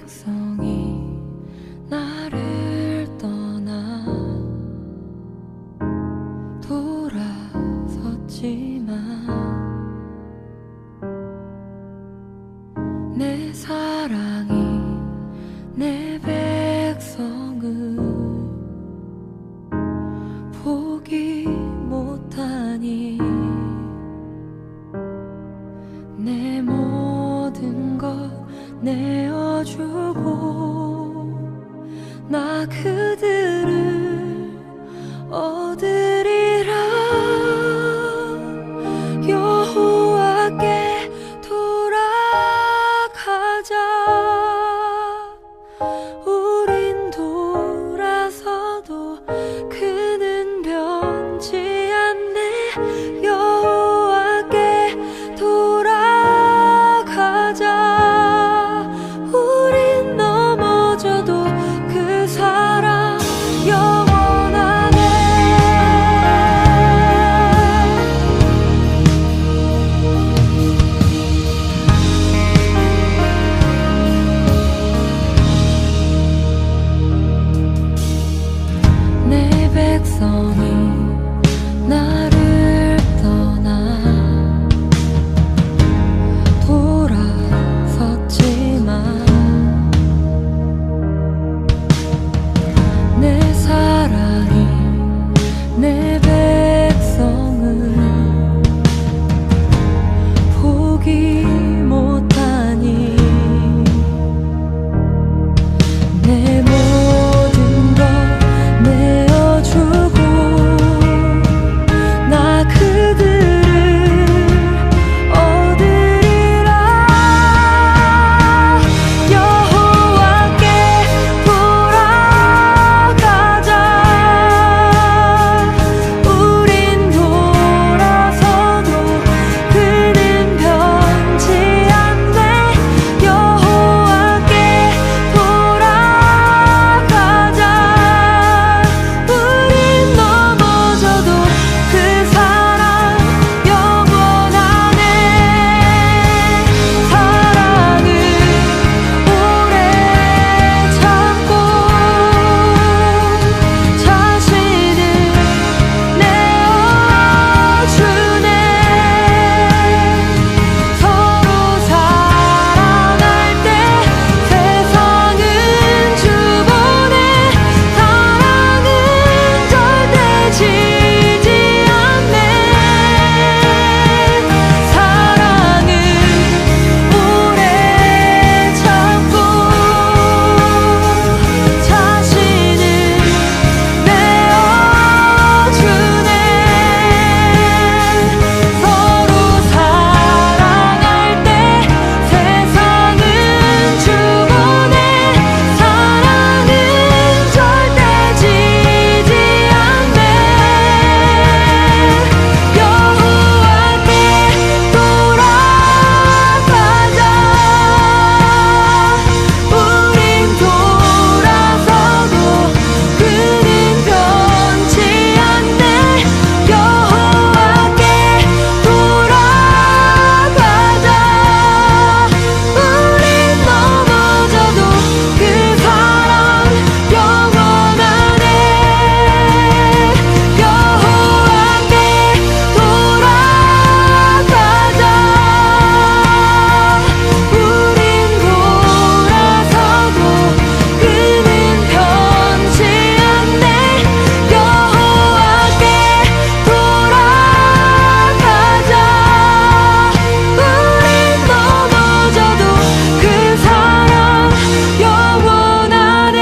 백성이 나를 떠나 돌아섰지만 내 사랑이 내 백성을 포기 못하니 내 모든 것 내어주고 나 그들을 얻으리라. 여호와께 돌아가자. 우린 돌아서도 그는 변치 않네. 여호와께 돌아가자. 우린 넘어져도 그 사랑 영원하네. 내 백성이 나를 떠나 돌아섰지만 내 사랑이 내 백성을 포기 못하니 내 모든 것 내어주고 나 그들을 얻으리라. 여호와께 돌아가자. 우린 돌아서도 그는 변치 않네. 여호와께 돌아가자. 우린 넘어져도 그 사랑 영원하네. 사랑은 오래 참고 자신을 내어주네. 서로 사랑할 때 세상은 주보네. 사랑은 절대 지지 않네. 사랑은 오래 참고 자신을 내어주네. 서로 사랑할 때 세상은 주보네. 사랑은 절대 지지 않네. 여호와께 돌아가자. 우린 돌아서도 그는 변치 않네. 여호와께 돌아가자. 우린 넘어져도 그 사랑 영원하네. 여호와께 돌아가자. 우린 돌아서도 그는 변치 않네. 여호와께 돌아가자. 우린 넘어져도 그 사랑 영원하네.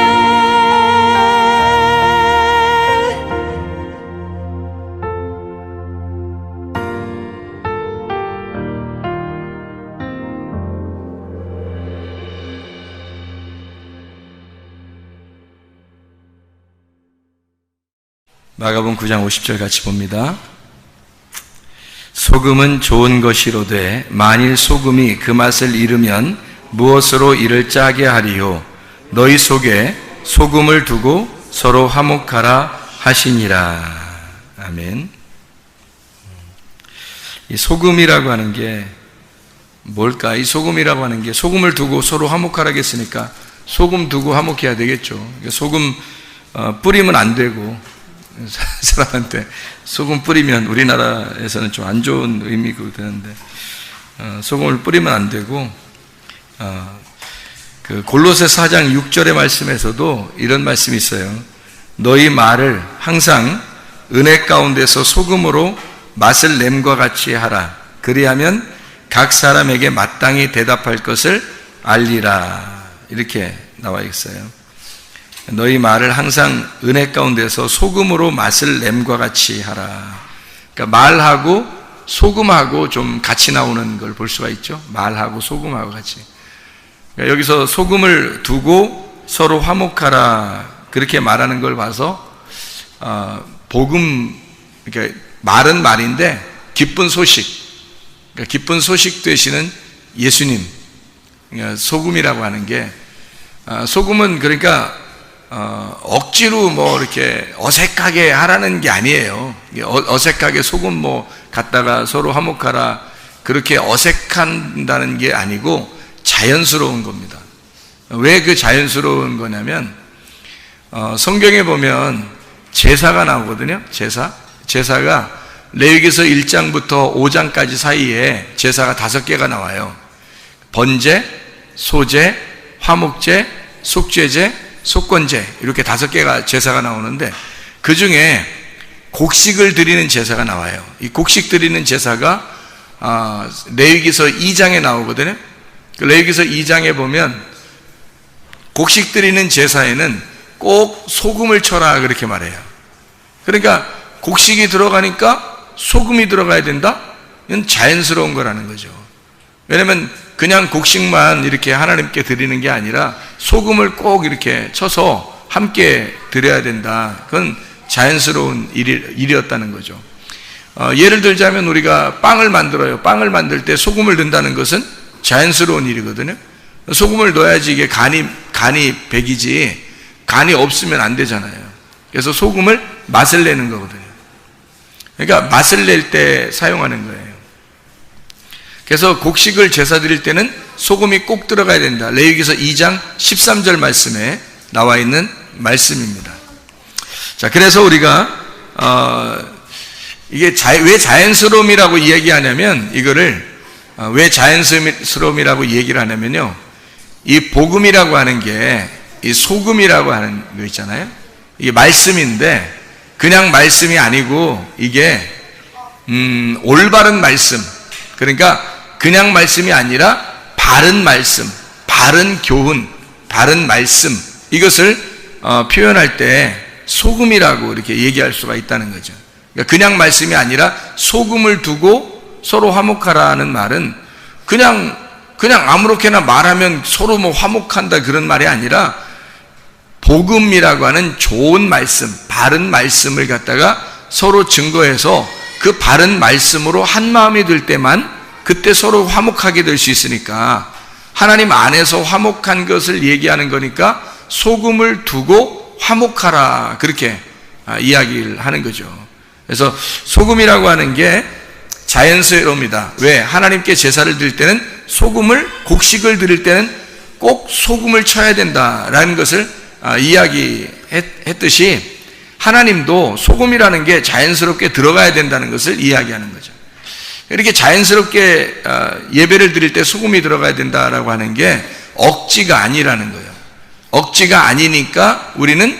마가복음 9장 50절 같이 봅니다. 소금은 좋은 것이로되 만일 소금이 그 맛을 잃으면 무엇으로 이를 짜게 하리요. 너희 속에 소금을 두고 서로 화목하라 하시니라. 아멘. 이 소금이라고 하는 게 뭘까? 이 소금이라고 하는 게 소금을 두고 서로 화목하라 했으니까 소금 두고 화목해야 되겠죠. 소금 뿌리면 안 되고, 사람한테 소금 뿌리면 우리나라에서는 좀 안 좋은 의미가 되는데, 소금을 뿌리면 안 되고, 그 골로새 4장 6절의 말씀에서도 이런 말씀이 있어요. 너희 말을 항상 은혜 가운데서 소금으로 맛을 냄과 같이 하라. 그리하면 각 사람에게 마땅히 대답할 것을 알리라. 이렇게 나와 있어요. 너희 말을 항상 은혜 가운데서 소금으로 맛을 냄과 같이 하라. 그러니까 말하고 소금하고 좀 같이 나오는 걸 볼 수가 있죠. 말하고 소금하고 같이. 그러니까 여기서 소금을 두고 서로 화목하라 그렇게 말하는 걸 봐서 복음, 그러니까 말은 말인데 기쁜 소식, 그러니까 기쁜 소식 되시는 예수님, 그러니까 소금이라고 하는 게, 소금은 그러니까 억지로 뭐 이렇게 어색하게 하라는 게 아니에요. 어색하게 소금 뭐 갖다가 서로 화목하라 그렇게 어색한다는 게 아니고 자연스러운 겁니다. 왜 그 자연스러운 거냐면 성경에 보면 제사가 나오거든요. 제사가 레위기서 1장부터 5장까지 사이에 제사가 5개가 나와요. 번제, 소제, 화목제, 속죄제, 속건제, 이렇게 5개가 제사가 나오는데 그 중에 곡식을 드리는 제사가 나와요. 이 곡식 드리는 제사가 레위기서 2장에 나오거든요. 그 레위기서 2장에 보면 곡식 드리는 제사에는 꼭 소금을 쳐라 그렇게 말해요. 그러니까 곡식이 들어가니까 소금이 들어가야 된다? 이건 자연스러운 거라는 거죠. 왜냐면 그냥 곡식만 이렇게 하나님께 드리는 게 아니라 소금을 꼭 이렇게 쳐서 함께 드려야 된다. 그건 자연스러운 일이었다는 거죠. 예를 들자면 우리가 빵을 만들어요. 빵을 만들 때 소금을 넣는다는 것은 자연스러운 일이거든요. 소금을 넣어야지 이게 간이 배기지, 간이 없으면 안 되잖아요. 그래서 소금을 맛을 내는 거거든요. 그러니까 맛을 낼 때 사용하는 거예요. 그래서 곡식을 제사 드릴 때는 소금이 꼭 들어가야 된다. 레위기서 2장 13절 말씀에 나와 있는 말씀입니다. 자, 그래서 우리가 이게 왜 자연스러움이라고 이야기하냐면, 이거를 왜 자연스러움이라고 얘기를 하냐면요, 이 복음이라고 하는 게 이 소금이라고 하는 거 있잖아요. 이게 말씀인데 그냥 말씀이 아니고 이게 올바른 말씀, 그러니까 그냥 말씀이 아니라 바른 말씀, 바른 교훈, 바른 말씀, 이것을 표현할 때 소금이라고 이렇게 얘기할 수가 있다는 거죠. 그러니까 그냥 말씀이 아니라 소금을 두고 서로 화목하라는 말은 그냥 아무렇게나 말하면 서로 뭐 화목한다 그런 말이 아니라 복음이라고 하는 좋은 말씀, 바른 말씀을 갖다가 서로 증거해서 그 바른 말씀으로 한 마음이 될 때만 그때 서로 화목하게 될 수 있으니까, 하나님 안에서 화목한 것을 얘기하는 거니까 소금을 두고 화목하라 그렇게 이야기를 하는 거죠. 그래서 소금이라고 하는 게 자연스러움이다. 왜? 하나님께 제사를 드릴 때는 곡식을 드릴 때는 꼭 소금을 쳐야 된다라는 것을 이야기했듯이 하나님도 소금이라는 게 자연스럽게 들어가야 된다는 것을 이야기하는 거죠. 이렇게 자연스럽게 예배를 드릴 때 소금이 들어가야 된다라고 하는 게 억지가 아니라는 거예요. 억지가 아니니까 우리는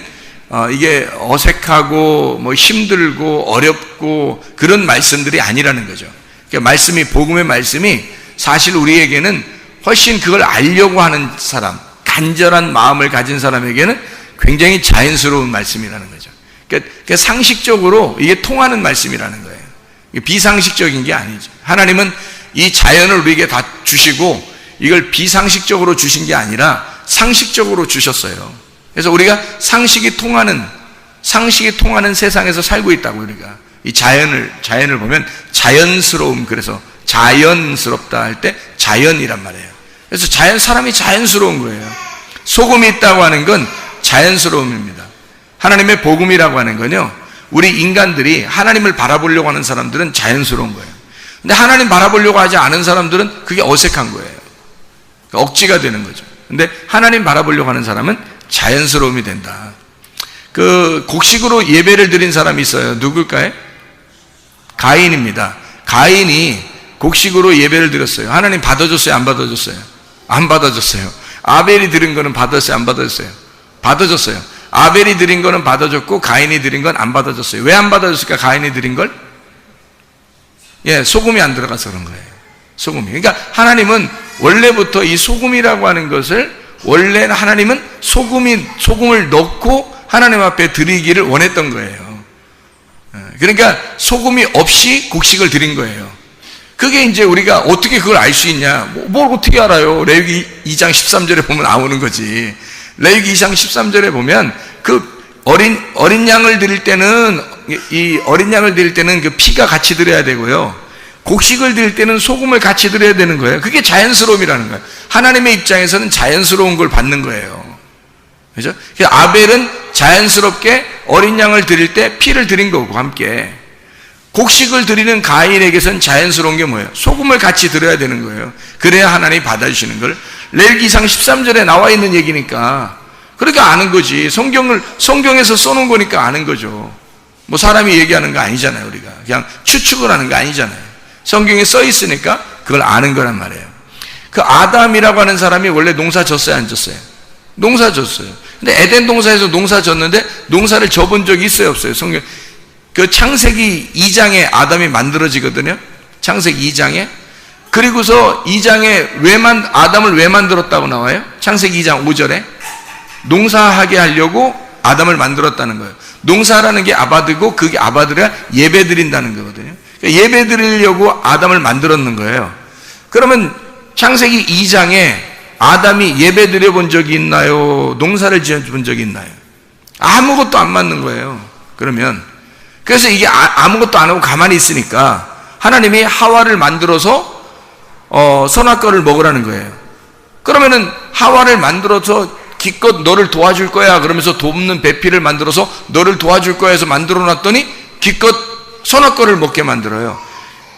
이게 어색하고 뭐 힘들고 어렵고 그런 말씀들이 아니라는 거죠. 그러니까 복음의 말씀이 사실 우리에게는 훨씬 그걸 알려고 하는 사람, 간절한 마음을 가진 사람에게는 굉장히 자연스러운 말씀이라는 거죠. 그러니까 상식적으로 이게 통하는 말씀이라는 거예요. 비상식적인 게 아니죠. 하나님은 이 자연을 우리에게 다 주시고 이걸 비상식적으로 주신 게 아니라 상식적으로 주셨어요. 그래서 우리가 상식이 통하는 세상에서 살고 있다고. 우리가 이 자연을 보면 자연스러움, 그래서 자연스럽다 할 때 자연이란 말이에요. 그래서 사람이 자연스러운 거예요. 소금이 있다고 하는 건 자연스러움입니다. 하나님의 복음이라고 하는 건요, 우리 인간들이 하나님을 바라보려고 하는 사람들은 자연스러운 거예요. 근데 하나님 바라보려고 하지 않은 사람들은 그게 어색한 거예요. 억지가 되는 거죠. 근데 하나님 바라보려고 하는 사람은 자연스러움이 된다. 그 곡식으로 예배를 드린 사람이 있어요. 누굴까요? 가인입니다. 가인이 곡식으로 예배를 드렸어요. 하나님 받아줬어요? 안 받아줬어요? 안 받아줬어요. 아벨이 드린 거는 받았어요? 안 받아줬어요? 받아줬어요. 아벨이 드린 거는 받아줬고 가인이 드린 건 안 받아줬어요. 왜 안 받아줬을까? 가인이 드린 걸? 소금이 안 들어가서 그런 거예요. 소금이. 그러니까 하나님은 원래부터 이 소금이라고 하는 것을 원래 하나님은 소금을 넣고 하나님 앞에 드리기를 원했던 거예요. 그러니까 소금이 없이 곡식을 드린 거예요. 그게 이제 우리가 어떻게 그걸 알 수 있냐? 뭘 어떻게 알아요? 레위기 2장 13절에 보면 나오는 거지. 레위기 2장 13절에 보면 그 어린 양을 드릴 때는 그 피가 같이 드려야 되고요. 곡식을 드릴 때는 소금을 같이 드려야 되는 거예요. 그게 자연스러움이라는 거예요. 하나님의 입장에서는 자연스러운 걸 받는 거예요. 그죠? 아벨은 자연스럽게 어린 양을 드릴 때 피를 드린 거고 함께. 곡식을 드리는 가인에게서는 자연스러운 게 뭐예요? 소금을 같이 드려야 되는 거예요. 그래야 하나님이 받아주시는 걸. 레위기상 13절에 나와 있는 얘기니까 그러니까 아는 거지. 성경에서 써놓은 거니까 아는 거죠. 뭐 사람이 얘기하는 거 아니잖아요. 우리가 그냥 추측을 하는 거 아니잖아요. 성경에 써 있으니까 그걸 아는 거란 말이에요. 그 아담이라고 하는 사람이 원래 농사 졌어요, 안 졌어요? 농사 졌어요. 근데 에덴 동산에서 농사 졌는데 농사를 져본 적이 있어요, 없어요? 성경 그 창세기 2장에 아담이 만들어지거든요. 창세기 2장에. 그리고서 2장에 아담을 왜 만들었다고 나와요? 창세기 2장 5절에 농사하게 하려고 아담을 만들었다는 거예요. 농사라는 게 아바드고 그게 아바드가 예배 드린다는 거거든요. 그러니까 예배 드리려고 아담을 만들었는 거예요. 그러면 창세기 2장에 아담이 예배 드려본 적이 있나요? 농사를 지어본 적이 있나요? 아무것도 안 맞는 거예요. 그래서 이게 아무것도 안 하고 가만히 있으니까 하나님이 하와를 만들어서 선악과를 먹으라는 거예요. 그러면은 하와를 만들어서 기껏 너를 도와줄 거야 그러면서 돕는 배필을 만들어서 너를 도와줄 거야 해서 만들어 놨더니 기껏 선악과를 먹게 만들어요.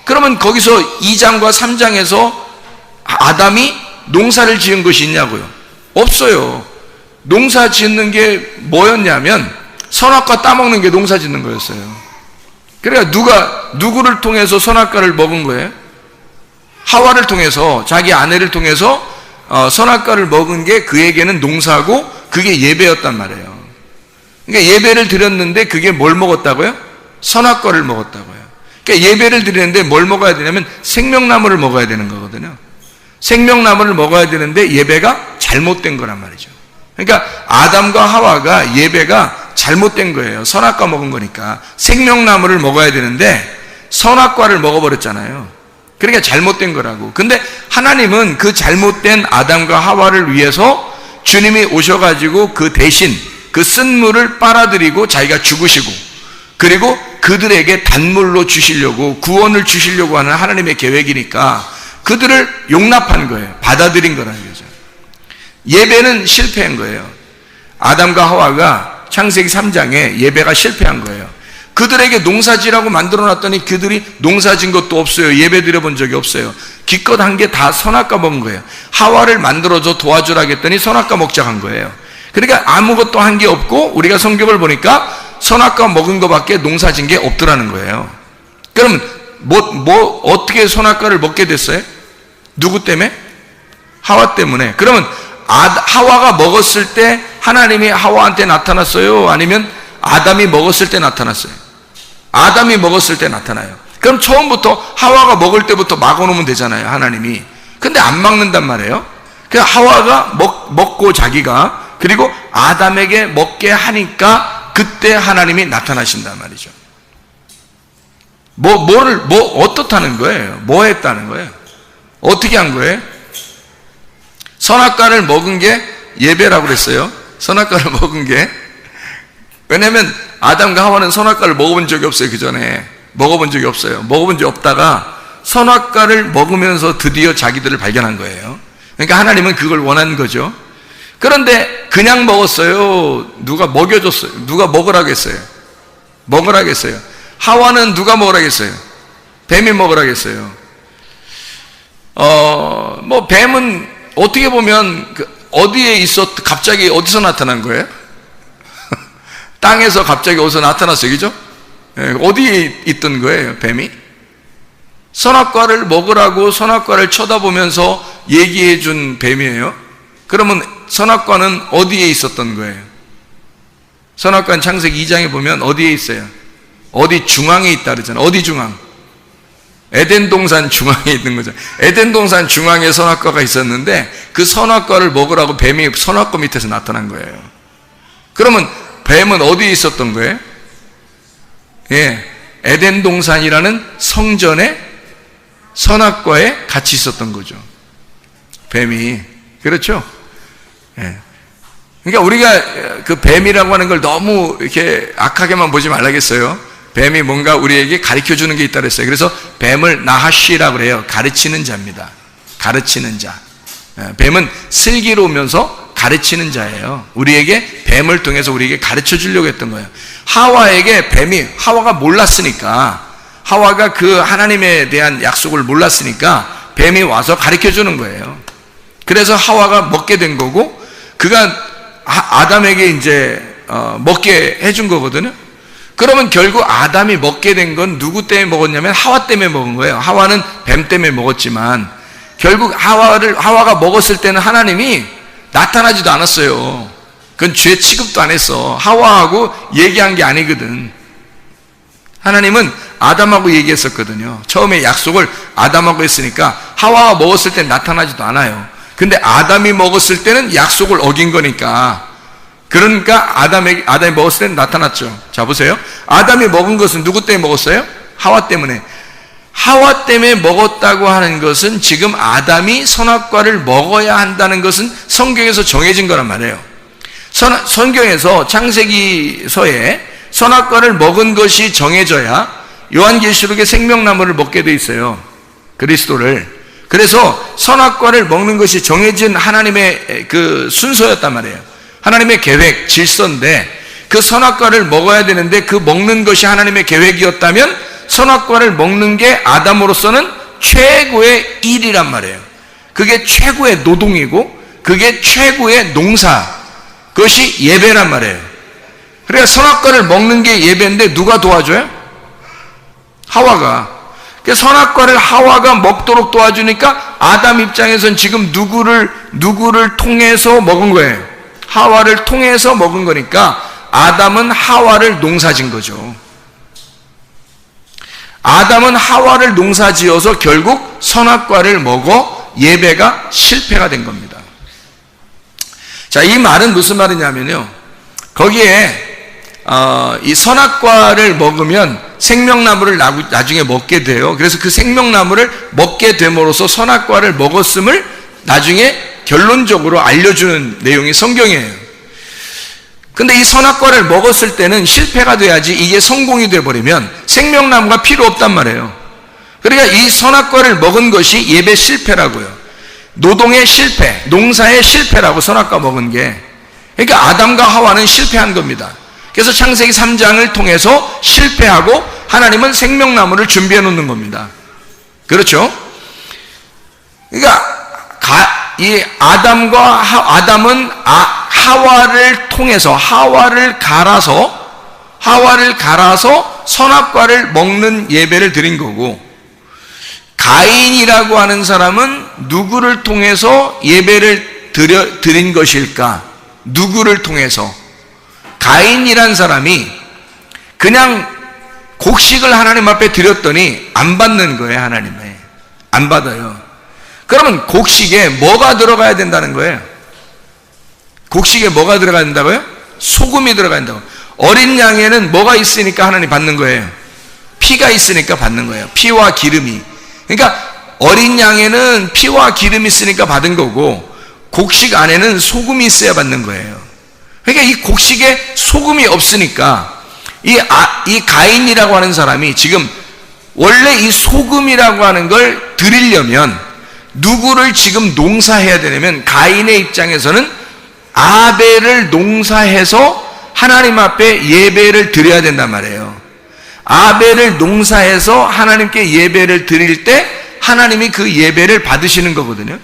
그러면 거기서 2장과 3장에서 아담이 농사를 지은 것이 있냐고요? 없어요. 농사 짓는 게 뭐였냐면 선악과 따먹는 게 농사 짓는 거였어요. 그러니까 누구를 통해서 선악과를 먹은 거예요? 하와를 통해서, 자기 아내를 통해서 선악과를 먹은 게 그에게는 농사고 그게 예배였단 말이에요. 그러니까 예배를 드렸는데 그게 뭘 먹었다고요? 선악과를 먹었다고요. 그러니까 예배를 드리는데 뭘 먹어야 되냐면 생명나무를 먹어야 되는 거거든요. 생명나무를 먹어야 되는데 예배가 잘못된 거란 말이죠. 그러니까 아담과 하와가 예배가 잘못된 거예요. 선악과 먹은 거니까. 생명나무를 먹어야 되는데 선악과를 먹어버렸잖아요. 그러니까 잘못된 거라고. 근데 하나님은 그 잘못된 아담과 하와를 위해서 주님이 오셔가지고 그 대신 그 쓴물을 빨아들이고 자기가 죽으시고 그리고 그들에게 단물로 주시려고 구원을 주시려고 하는 하나님의 계획이니까 그들을 용납한 거예요. 받아들인 거라는 거죠. 예배는 실패한 거예요. 아담과 하와가 창세기 3장에 예배가 실패한 거예요. 그들에게 농사지라고 만들어놨더니 그들이 농사진 것도 없어요. 예배 드려본 적이 없어요. 기껏 한 게 다 선악과 먹은 거예요. 하와를 만들어줘 도와주라 했더니 선악과 먹자 한 거예요. 그러니까 아무것도 한 게 없고 우리가 성경을 보니까 선악과 먹은 것밖에 농사진 게 없더라는 거예요. 그러면 어떻게 선악과를 먹게 됐어요? 누구 때문에? 하와 때문에. 그러면 하와가 먹었을 때 하나님이 하와한테 나타났어요? 아니면 아담이 먹었을 때 나타났어요? 아담이 먹었을 때 나타나요. 그럼 처음부터 하와가 먹을 때부터 막아놓으면 되잖아요, 하나님이. 근데 안 막는단 말이에요. 그냥 하와가 먹고 자기가 그리고 아담에게 먹게 하니까 그때 하나님이 나타나신단 말이죠. 어떻다는 거예요? 뭐 했다는 거예요? 어떻게 한 거예요? 선악과를 먹은 게 예배라고 그랬어요. 선악과를 먹은 게. 왜냐면 아담과 하와는 선악과를 먹어본 적이 없어요. 그 전에 먹어본 적이 없어요. 먹어본 적이 없다가 선악과를 먹으면서 드디어 자기들을 발견한 거예요. 그러니까 하나님은 그걸 원한 거죠. 그런데 그냥 먹었어요? 누가 먹여줬어요? 누가 먹으라고 했어요? 먹으라고 했어요. 하와는 누가 먹으라고 했어요? 뱀이 먹으라고 했어요. 뱀은 어떻게 보면 어디에 갑자기 어디서 나타난 거예요? 땅에서 갑자기 어디서 나타났어요, 그죠? 어디에 있던 거예요, 뱀이? 선악과를 먹으라고 선악과를 쳐다보면서 얘기해 준 뱀이에요. 그러면 선악과는 어디에 있었던 거예요? 선악과는 창세기 2장에 보면 어디에 있어요? 어디 중앙에 있다 그러잖아요. 어디 중앙? 에덴 동산 중앙에 있는 거죠. 에덴 동산 중앙에 선악과가 있었는데 그 선악과를 먹으라고 뱀이 선악과 밑에서 나타난 거예요. 그러면 뱀은 어디에 있었던 거예요? 예, 에덴 동산이라는 성전에 선악과에 같이 있었던 거죠. 뱀이. 그렇죠? 예. 그러니까 우리가 그 뱀이라고 하는 걸 너무 이렇게 악하게만 보지 말라겠어요. 뱀이 뭔가 우리에게 가르쳐 주는 게 있다 그랬어요. 그래서 뱀을 나하시라고 그래요. 가르치는 자입니다. 가르치는 자. 뱀은 슬기로우면서 가르치는 자예요. 우리에게 뱀을 통해서 우리에게 가르쳐 주려고 했던 거예요. 하와에게 하와가 몰랐으니까, 하와가 그 하나님에 대한 약속을 몰랐으니까 뱀이 와서 가르쳐 주는 거예요. 그래서 하와가 먹게 된 거고, 그가 아담에게 이제 먹게 해준 거거든요. 그러면 결국 아담이 먹게 된 건 누구 때문에 먹었냐면 하와 때문에 먹은 거예요. 하와는 뱀 때문에 먹었지만 결국 하와가 먹었을 때는 하나님이 나타나지도 않았어요. 그건 죄 취급도 안 했어. 하와하고 얘기한 게 아니거든. 하나님은 아담하고 얘기했었거든요. 처음에 약속을 아담하고 했으니까 하와가 먹었을 때는 나타나지도 않아요. 근데 아담이 먹었을 때는 약속을 어긴 거니까, 그러니까 아담이 먹었을 때는 나타났죠. 자, 보세요. 아담이 먹은 것은 누구 때문에 먹었어요? 하와 때문에. 하와 때문에 먹었다고 하는 것은 지금 아담이 선악과를 먹어야 한다는 것은 성경에서 정해진 거란 말이에요. 성경에서 창세기서에 선악과를 먹은 것이 정해져야 요한계시록의 생명나무를 먹게 돼 있어요. 그리스도를. 그래서 선악과를 먹는 것이 정해진 하나님의 그 순서였단 말이에요. 하나님의 계획, 질서인데 그 선악과를 먹어야 되는데 그 먹는 것이 하나님의 계획이었다면 선악과를 먹는 게 아담으로서는 최고의 일이란 말이에요. 그게 최고의 노동이고 그게 최고의 농사, 그것이 예배란 말이에요. 그러니까 선악과를 먹는 게 예배인데 누가 도와줘요? 하와가. 선악과를 하와가 먹도록 도와주니까 아담 입장에서는 지금 누구를 통해서 먹은 거예요? 하와를 통해서 먹은 거니까 아담은 하와를 농사진 거죠. 아담은 하와를 농사지어서 결국 선악과를 먹어 예배가 실패가 된 겁니다. 자, 이 말은 무슨 말이냐면요, 거기에 이 선악과를 먹으면 생명나무를 나중에 먹게 돼요. 그래서 그 생명나무를 먹게 됨으로써 선악과를 먹었음을 나중에 결론적으로 알려주는 내용이 성경이에요. 근데 이 선악과를 먹었을 때는 실패가 돼야지 이게 성공이 돼버리면 생명나무가 필요 없단 말이에요. 그러니까 이 선악과를 먹은 것이 예배 실패라고요. 노동의 실패, 농사의 실패라고 선악과 먹은 게. 그러니까 아담과 하와는 실패한 겁니다. 그래서 창세기 3장을 통해서 실패하고 하나님은 생명나무를 준비해 놓는 겁니다. 그렇죠? 그러니까 이 아담은 하와를 통해서 하와를 갈아서 선악과를 먹는 예배를 드린 거고, 가인이라고 하는 사람은 누구를 통해서 예배를 드린 것일까? 누구를 통해서? 가인이란 사람이 그냥 곡식을 하나님 앞에 드렸더니 안 받는 거예요. 하나님에 안 받아요. 그러면 곡식에 뭐가 들어가야 된다는 거예요? 곡식에 뭐가 들어가야 된다고요? 소금이 들어가야 된다고. 어린 양에는 뭐가 있으니까 하나님 받는 거예요? 피가 있으니까 받는 거예요. 피와 기름이. 그러니까 어린 양에는 피와 기름이 있으니까 받은 거고, 곡식 안에는 소금이 있어야 받는 거예요. 그러니까 이 곡식에 소금이 없으니까 이 가인이라고 하는 사람이 지금 원래 이 소금이라고 하는 걸 드리려면 누구를 지금 농사해야 되냐면, 가인의 입장에서는 아벨을 농사해서 하나님 앞에 예배를 드려야 된단 말이에요. 아벨을 농사해서 하나님께 예배를 드릴 때 하나님이 그 예배를 받으시는 거거든요.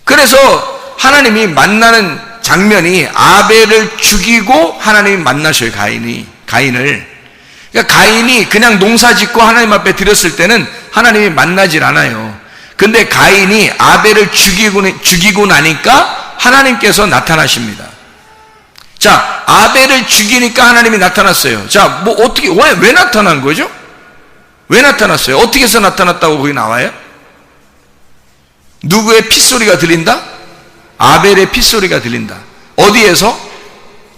그래서 하나님이 만나는 장면이 아벨을 죽이고 하나님이 만나셔요. 가인을. 그러니까 가인이 그냥 농사 짓고 하나님 앞에 드렸을 때는 하나님이 만나질 않아요. 근데 가인이 아벨을 죽이고 나니까 하나님께서 나타나십니다. 자, 아벨을 죽이니까 하나님이 나타났어요. 자, 뭐 어떻게, 왜 나타난 거죠? 왜 나타났어요? 어떻게 해서 나타났다고 거기 나와요? 누구의 핏소리가 들린다? 아벨의 핏소리가 들린다. 어디에서?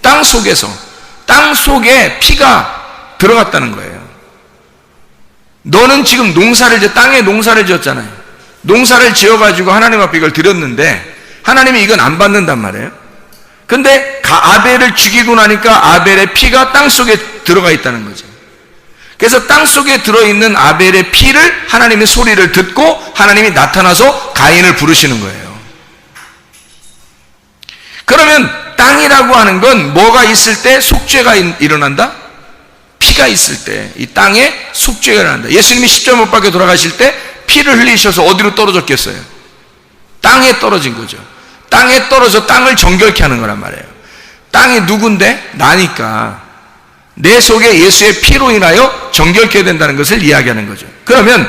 땅 속에서. 땅 속에 피가 들어갔다는 거예요. 너는 지금 땅에 농사를 지었잖아요. 농사를 지어가지고 하나님 앞에 이걸 드렸는데 하나님이 이건 안 받는단 말이에요. 근데 아벨을 죽이고 나니까 아벨의 피가 땅 속에 들어가 있다는 거죠. 그래서 땅 속에 들어있는 아벨의 피를 하나님의 소리를 듣고 하나님이 나타나서 가인을 부르시는 거예요. 그러면 땅이라고 하는 건 뭐가 있을 때 속죄가 일어난다? 피가 있을 때 이 땅에 속죄가 일어난다. 예수님이 십자가 못 박혀 돌아가실 때 피를 흘리셔서 어디로 떨어졌겠어요? 땅에 떨어진 거죠. 땅에 떨어져 땅을 정결케 하는 거란 말이에요. 땅이 누군데? 나니까 내 속에 예수의 피로 인하여 정결케 된다는 것을 이야기하는 거죠. 그러면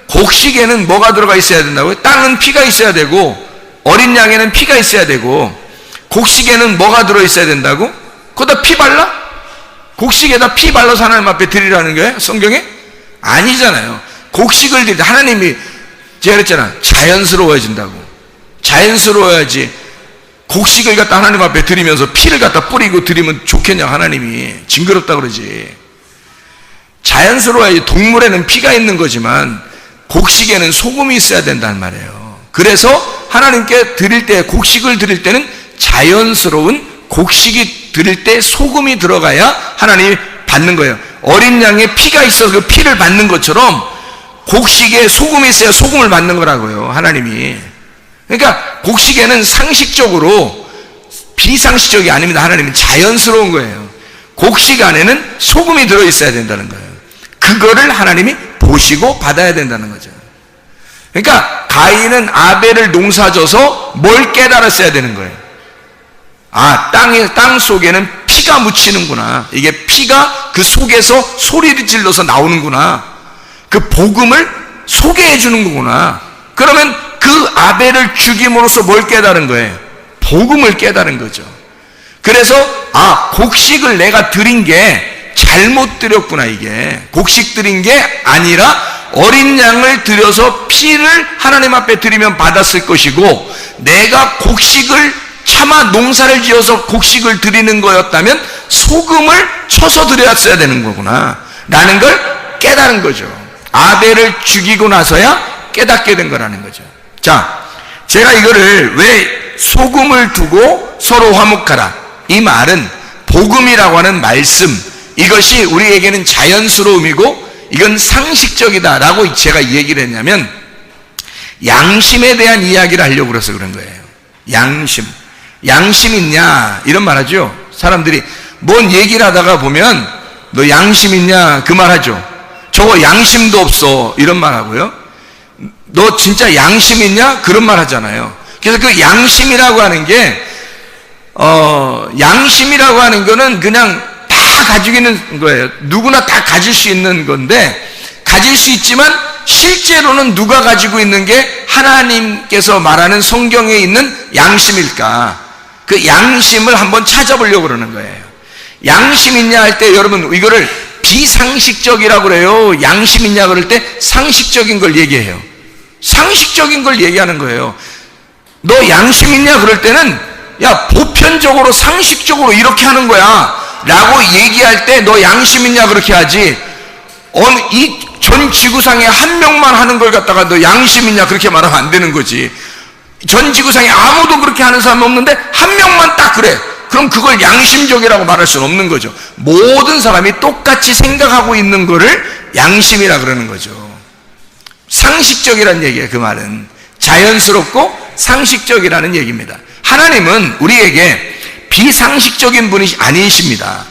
곡식에는 뭐가 들어가 있어야 된다고요? 땅은 피가 있어야 되고 어린 양에는 피가 있어야 되고 곡식에는 뭐가 들어있어야 된다고? 거기다 피 발라? 곡식에다 피 발라서 하나님 앞에 드리라는 거예요? 성경에? 아니잖아요. 곡식을 드릴 때 하나님이 제가 그랬잖아. 자연스러워진다고. 자연스러워야지 곡식을 갖다 하나님 앞에 드리면서 피를 갖다 뿌리고 드리면 좋겠냐. 하나님이 징그럽다 그러지. 자연스러워야지. 동물에는 피가 있는 거지만 곡식에는 소금이 있어야 된다는 말이에요. 그래서 하나님께 드릴 때, 곡식을 드릴 때는 자연스러운 곡식이 드릴 때 소금이 들어가야 하나님이 받는 거예요. 어린 양에 피가 있어서 그 피를 받는 것처럼 곡식에 소금이 있어야 소금을 받는 거라고요. 하나님이. 그러니까 곡식에는 상식적으로 비상식적이 아닙니다. 하나님은 자연스러운 거예요. 곡식 안에는 소금이 들어있어야 된다는 거예요. 그거를 하나님이 보시고 받아야 된다는 거죠. 그러니까 가인은 아벨을 농사져서 뭘 깨달았어야 되는 거예요. 아, 땅 속에는 피가 묻히는구나. 이게 피가 그 속에서 소리를 질러서 나오는구나. 그 복음을 소개해 주는 거구나. 그러면 그 아벨을 죽임으로써 뭘 깨달은 거예요? 복음을 깨달은 거죠. 그래서 곡식을 내가 드린 게 잘못 드렸구나. 이게 곡식 드린 게 아니라 어린 양을 들여서 피를 하나님 앞에 드리면 받았을 것이고, 내가 곡식을 차마 농사를 지어서 곡식을 드리는 거였다면 소금을 쳐서 드렸어야 되는 거구나 라는 걸 깨달은 거죠. 아벨을 죽이고 나서야 깨닫게 된 거라는 거죠. 자, 제가 이거를 왜 소금을 두고 서로 화목하라, 이 말은 복음이라고 하는 말씀, 이것이 우리에게는 자연스러움이고 이건 상식적이다 라고 제가 얘기를 했냐면, 양심에 대한 이야기를 하려고 그래서 그런 거예요. 양심 있냐 이런 말 하죠. 사람들이 뭔 얘기를 하다가 보면 너 양심 있냐 그 말 하죠. 저거 양심도 없어 이런 말 하고요. 너 진짜 양심 있냐 그런 말 하잖아요. 그래서 그 양심이라고 하는 게 양심이라고 하는 거는 그냥 다 가지고 있는 거예요. 누구나 다 가질 수 있는 건데, 가질 수 있지만 실제로는 누가 가지고 있는 게 하나님께서 말하는 성경에 있는 양심일까? 그 양심을 한번 찾아보려고 그러는 거예요. 양심 있냐 할 때 여러분 이거를 비상식적이라고 그래요. 양심 있냐 그럴 때 상식적인 걸 얘기해요. 상식적인 걸 얘기하는 거예요. 너 양심 있냐 그럴 때는 야 보편적으로 상식적으로 이렇게 하는 거야 라고 얘기할 때 너 양심 있냐 그렇게 하지, 이 전 지구상에 한 명만 하는 걸 갖다가 너 양심 있냐 그렇게 말하면 안 되는 거지. 전 지구상에 아무도 그렇게 하는 사람이 없는데 한 명만 딱 그래. 그럼 그걸 양심적이라고 말할 수는 없는 거죠. 모든 사람이 똑같이 생각하고 있는 거를 양심이라 그러는 거죠. 상식적이라는 얘기예요. 그 말은 자연스럽고 상식적이라는 얘기입니다. 하나님은 우리에게 비상식적인 분이 아니십니다.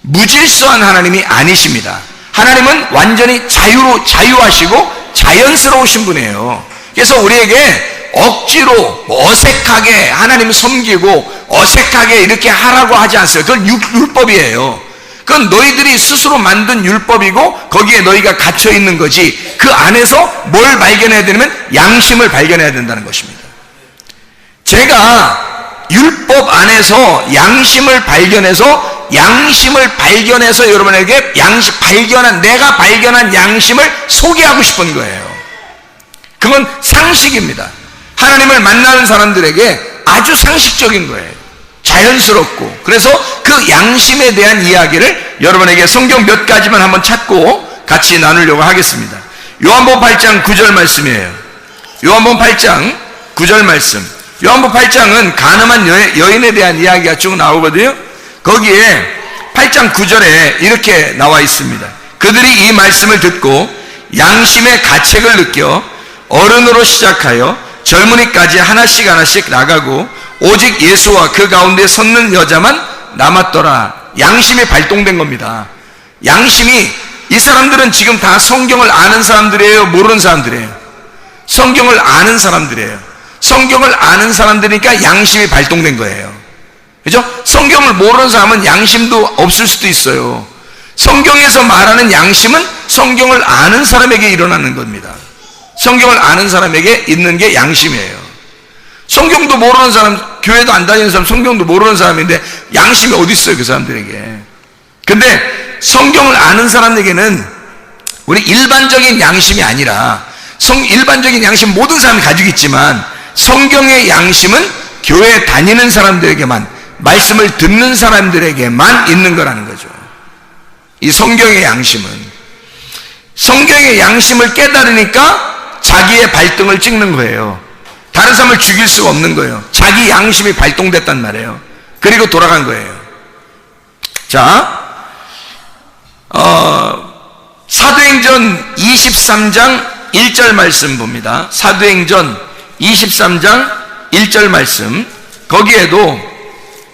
무질서한 하나님이 아니십니다. 하나님은 완전히 자유하시고 자연스러우신 분이에요. 그래서 우리에게 억지로 어색하게 하나님을 섬기고 어색하게 이렇게 하라고 하지 않았어요. 그건 율법이에요. 그건 너희들이 스스로 만든 율법이고 거기에 너희가 갇혀 있는 거지. 그 안에서 뭘 발견해야 되냐면 양심을 발견해야 된다는 것입니다. 제가 율법 안에서 양심을 발견해서 여러분에게 내가 발견한 양심을 소개하고 싶은 거예요. 그건 상식입니다. 하나님을 만나는 사람들에게 아주 상식적인 거예요. 자연스럽고. 그래서 그 양심에 대한 이야기를 여러분에게 성경 몇 가지만 한번 찾고 같이 나누려고 하겠습니다. 요한복음 8장 9절 말씀이에요. 요한복음 8장 9절 말씀. 요한복음 8장은 간음한 여인에 대한 이야기가 쭉 나오거든요. 거기에 8장 9절에 이렇게 나와 있습니다. 그들이 이 말씀을 듣고 양심의 가책을 느껴 어른으로 시작하여 젊은이까지 하나씩 나가고 오직 예수와 그 가운데 섰는 여자만 남았더라. 양심이 발동된 겁니다. 양심이, 이 사람들은 지금 다 성경을 아는 사람들이에요, 모르는 사람들이에요? 성경을 아는 사람들이에요. 성경을 아는 사람들이니까 양심이 발동된 거예요. 그죠? 성경을 모르는 사람은 양심도 없을 수도 있어요. 성경에서 말하는 양심은 성경을 아는 사람에게 일어나는 겁니다. 성경을 아는 사람에게 있는 게 양심이에요. 성경도 모르는 사람, 교회도 안 다니는 사람, 성경도 모르는 사람인데 양심이 어디 있어요, 그 사람들에게? 근데 성경을 아는 사람에게는 우리 일반적인 양심이 아니라 일반적인 양심 모든 사람이 가지고 있지만 성경의 양심은 교회 다니는 사람들에게만, 말씀을 듣는 사람들에게만 있는 거라는 거죠. 이 성경의 양심을 깨달으니까 자기의 발등을 찍는 거예요. 다른 사람을 죽일 수가 없는 거예요. 자기 양심이 발동됐단 말이에요. 그리고 돌아간 거예요. 자, 사도행전 23장 1절 말씀 봅니다. 사도행전 23장 1절 말씀. 거기에도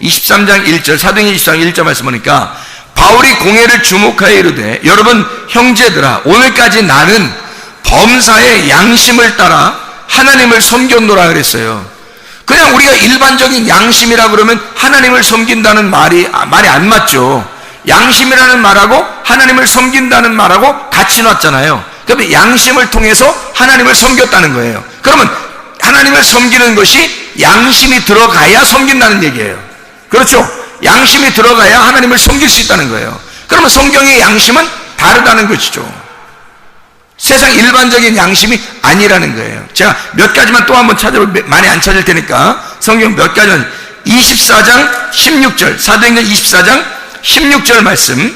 23장 1절, 사도행전 23장 1절 말씀 보니까 바울이 공회를 주목하여 이르되 여러분 형제들아, 오늘까지 나는 범사의 양심을 따라 하나님을 섬겼노라 그랬어요. 그냥 우리가 일반적인 양심이라 그러면 하나님을 섬긴다는 말이 안 맞죠. 양심이라는 말하고 하나님을 섬긴다는 말하고 같이 놨잖아요. 그러면 양심을 통해서 하나님을 섬겼다는 거예요. 그러면 하나님을 섬기는 것이 양심이 들어가야 섬긴다는 얘기예요. 그렇죠? 양심이 들어가야 하나님을 섬길 수 있다는 거예요. 그러면 성경의 양심은 다르다는 것이죠. 세상 일반적인 양심이 아니라는 거예요. 제가 몇 가지만 또 한번 찾아보면 많이 안 찾을 테니까 성경 몇 가지만, 24장 16절, 사도행전 24장 16절 말씀.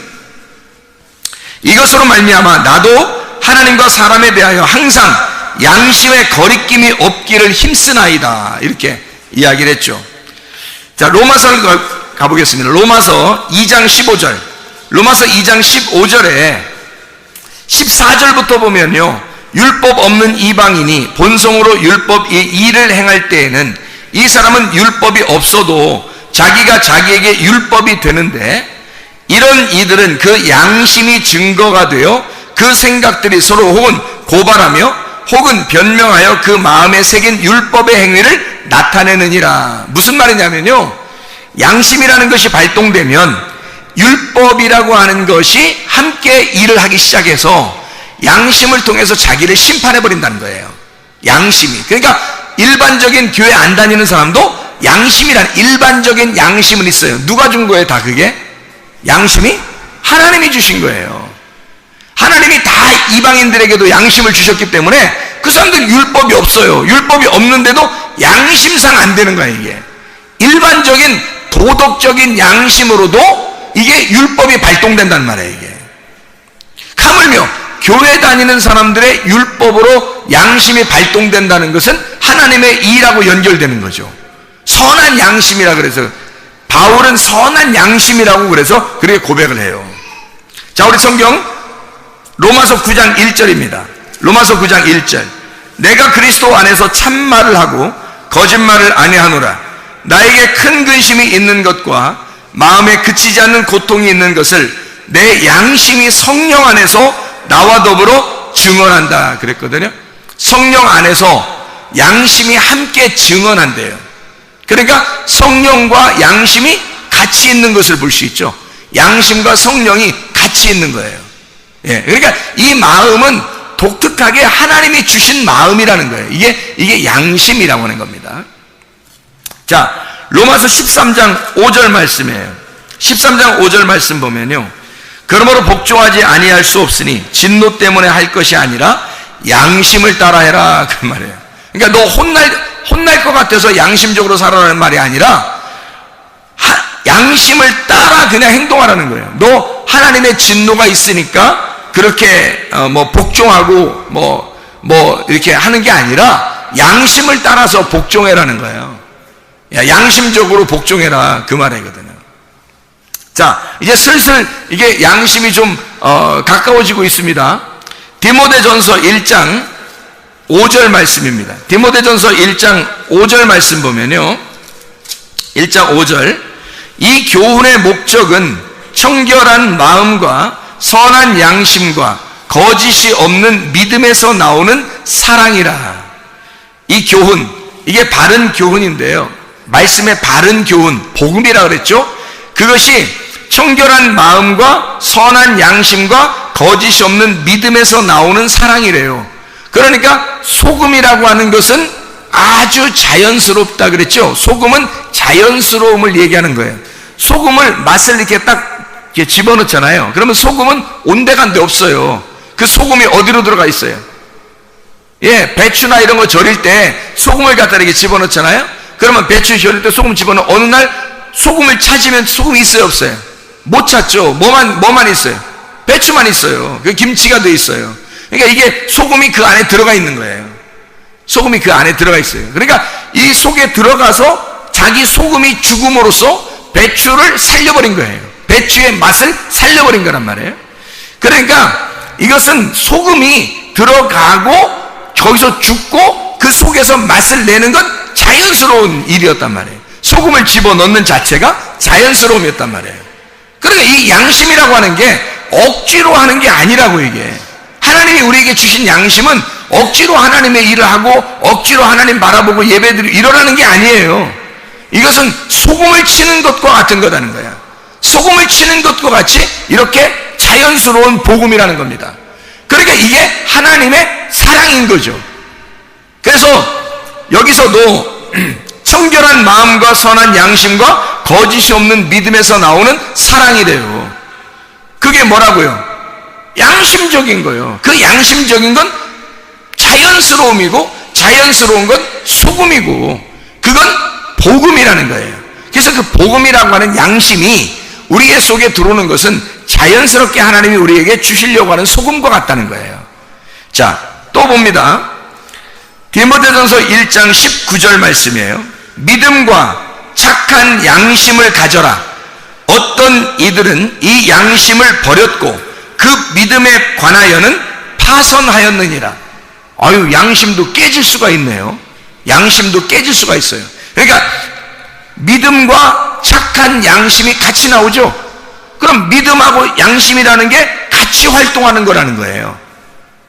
이것으로 말미암아 나도 하나님과 사람에 대하여 항상 양심의 거리낌이 없기를 힘쓰나이다, 이렇게 이야기를 했죠. 자, 로마서를 가보겠습니다. 로마서 2장 15절, 로마서 2장 15절에 14절부터 보면요, 율법 없는 이방인이 본성으로 율법 일을 행할 때에는 이 사람은 율법이 없어도 자기가 자기에게 율법이 되는데, 이런 이들은 그 양심이 증거가 되어 그 생각들이 서로 혹은 고발하며 혹은 변명하여 그 마음에 새긴 율법의 행위를 나타내느니라. 무슨 말이냐면요, 양심이라는 것이 발동되면 율법이라고 하는 것이 함께 일을 하기 시작해서 양심을 통해서 자기를 심판해버린다는 거예요. 양심이. 그러니까 일반적인 교회 안 다니는 사람도 양심이란 일반적인 양심은 있어요. 누가 준 거예요, 다 그게? 양심이? 하나님이 주신 거예요. 하나님이 다 이방인들에게도 양심을 주셨기 때문에 그 사람들은 율법이 없어요. 율법이 없는데도 양심상 안 되는 거예요, 이게. 일반적인 도덕적인 양심으로도 이게 율법이 발동된단 말이에요, 이게. 하물며 교회 다니는 사람들의 율법으로 양심이 발동된다는 것은 하나님의 일하고 연결되는 거죠. 선한 양심이라 그래서 바울은 선한 양심이라고 그래서 그렇게 고백을 해요. 자, 우리 성경 로마서 9장 1절입니다. 로마서 9장 1절. 내가 그리스도 안에서 참말을 하고 거짓말을 아니하노라. 나에게 큰 근심이 있는 것과 마음에 그치지 않는 고통이 있는 것을 내 양심이 성령 안에서 나와 더불어 증언한다 그랬거든요. 성령 안에서 양심이 함께 증언한대요. 그러니까 성령과 양심이 같이 있는 것을 볼 수 있죠. 양심과 성령이 같이 있는 거예요. 예, 그러니까 이 마음은 독특하게 하나님이 주신 마음이라는 거예요. 이게 양심이라고 하는 겁니다. 자, 로마서 13장 5절 말씀이에요. 13장 5절 말씀 보면요, 그러므로 복종하지 아니할 수 없으니 진노 때문에 할 것이 아니라 양심을 따라해라, 그 말이에요. 그러니까 너 혼날 것 같아서 양심적으로 살아라는 말이 아니라 양심을 따라 그냥 행동하라는 거예요. 너 하나님의 진노가 있으니까 그렇게 복종하고 이렇게 하는 게 아니라 양심을 따라서 복종해라는 거예요. 야, 양심적으로 복종해라, 그 말이거든요. 자, 이제 슬슬 이게 양심이 좀 가까워지고 있습니다. 디모데전서 1장 5절 말씀입니다. 디모데전서 1장 5절 말씀 보면요, 1장 5절, 이 교훈의 목적은 청결한 마음과 선한 양심과 거짓이 없는 믿음에서 나오는 사랑이라. 이 교훈, 이게 바른 교훈인데요, 말씀의 바른 교훈, 복음이라 그랬죠. 그것이 청결한 마음과 선한 양심과 거짓이 없는 믿음에서 나오는 사랑이래요. 그러니까 소금이라고 하는 것은 아주 자연스럽다 그랬죠. 소금은 자연스러움을 얘기하는 거예요. 소금을 맛을 이렇게 딱 이렇게 집어넣잖아요. 그러면 소금은 온데간데 없어요. 그 소금이 어디로 들어가 있어요? 예, 배추나 이런 거 절일 때 소금을 갖다 이렇게 집어넣잖아요. 그러면 배추 절일 때 소금 집어넣어. 어느 날 소금을 찾으면 소금이 있어요, 없어요? 못 찾죠. 뭐만 있어요? 배추만 있어요. 그 김치가 돼 있어요. 그러니까 이게 소금이 그 안에 들어가 있는 거예요. 소금이 그 안에 들어가 있어요. 그러니까 이 속에 들어가서 자기 소금이 죽음으로써 배추를 살려버린 거예요. 배추의 맛을 살려버린 거란 말이에요. 그러니까 이것은 소금이 들어가고 거기서 죽고 그 속에서 맛을 내는 건 자연스러운 일이었단 말이에요. 소금을 집어넣는 자체가 자연스러움이었단 말이에요. 그러니까 이 양심이라고 하는 게 억지로 하는 게 아니라고. 이게 하나님이 우리에게 주신 양심은 억지로 하나님의 일을 하고 억지로 하나님 바라보고 예배드리고 이러라는 게 아니에요. 이것은 소금을 치는 것과 같은 거라는 거야. 소금을 치는 것과 같이 이렇게 자연스러운 복음이라는 겁니다. 그러니까 이게 하나님의 사랑인 거죠. 그래서 여기서도 청결한 마음과 선한 양심과 거짓이 없는 믿음에서 나오는 사랑이래요. 그게 뭐라고요? 양심적인 거예요. 그 양심적인 건 자연스러움이고 자연스러운 건 소금이고 그건 복음이라는 거예요. 그래서 그 복음이라고 하는 양심이 우리의 속에 들어오는 것은 자연스럽게 하나님이 우리에게 주시려고 하는 소금과 같다는 거예요. 자, 또 봅니다. 디모데전서 1장 19절 말씀이에요. 믿음과 착한 양심을 가져라. 어떤 이들은 이 양심을 버렸고 그 믿음에 관하여는 파선하였느니라. 아유, 양심도 깨질 수가 있네요. 양심도 깨질 수가 있어요. 그러니까 믿음과 착한 양심이 같이 나오죠. 그럼 믿음하고 양심이라는 게 같이 활동하는 거라는 거예요.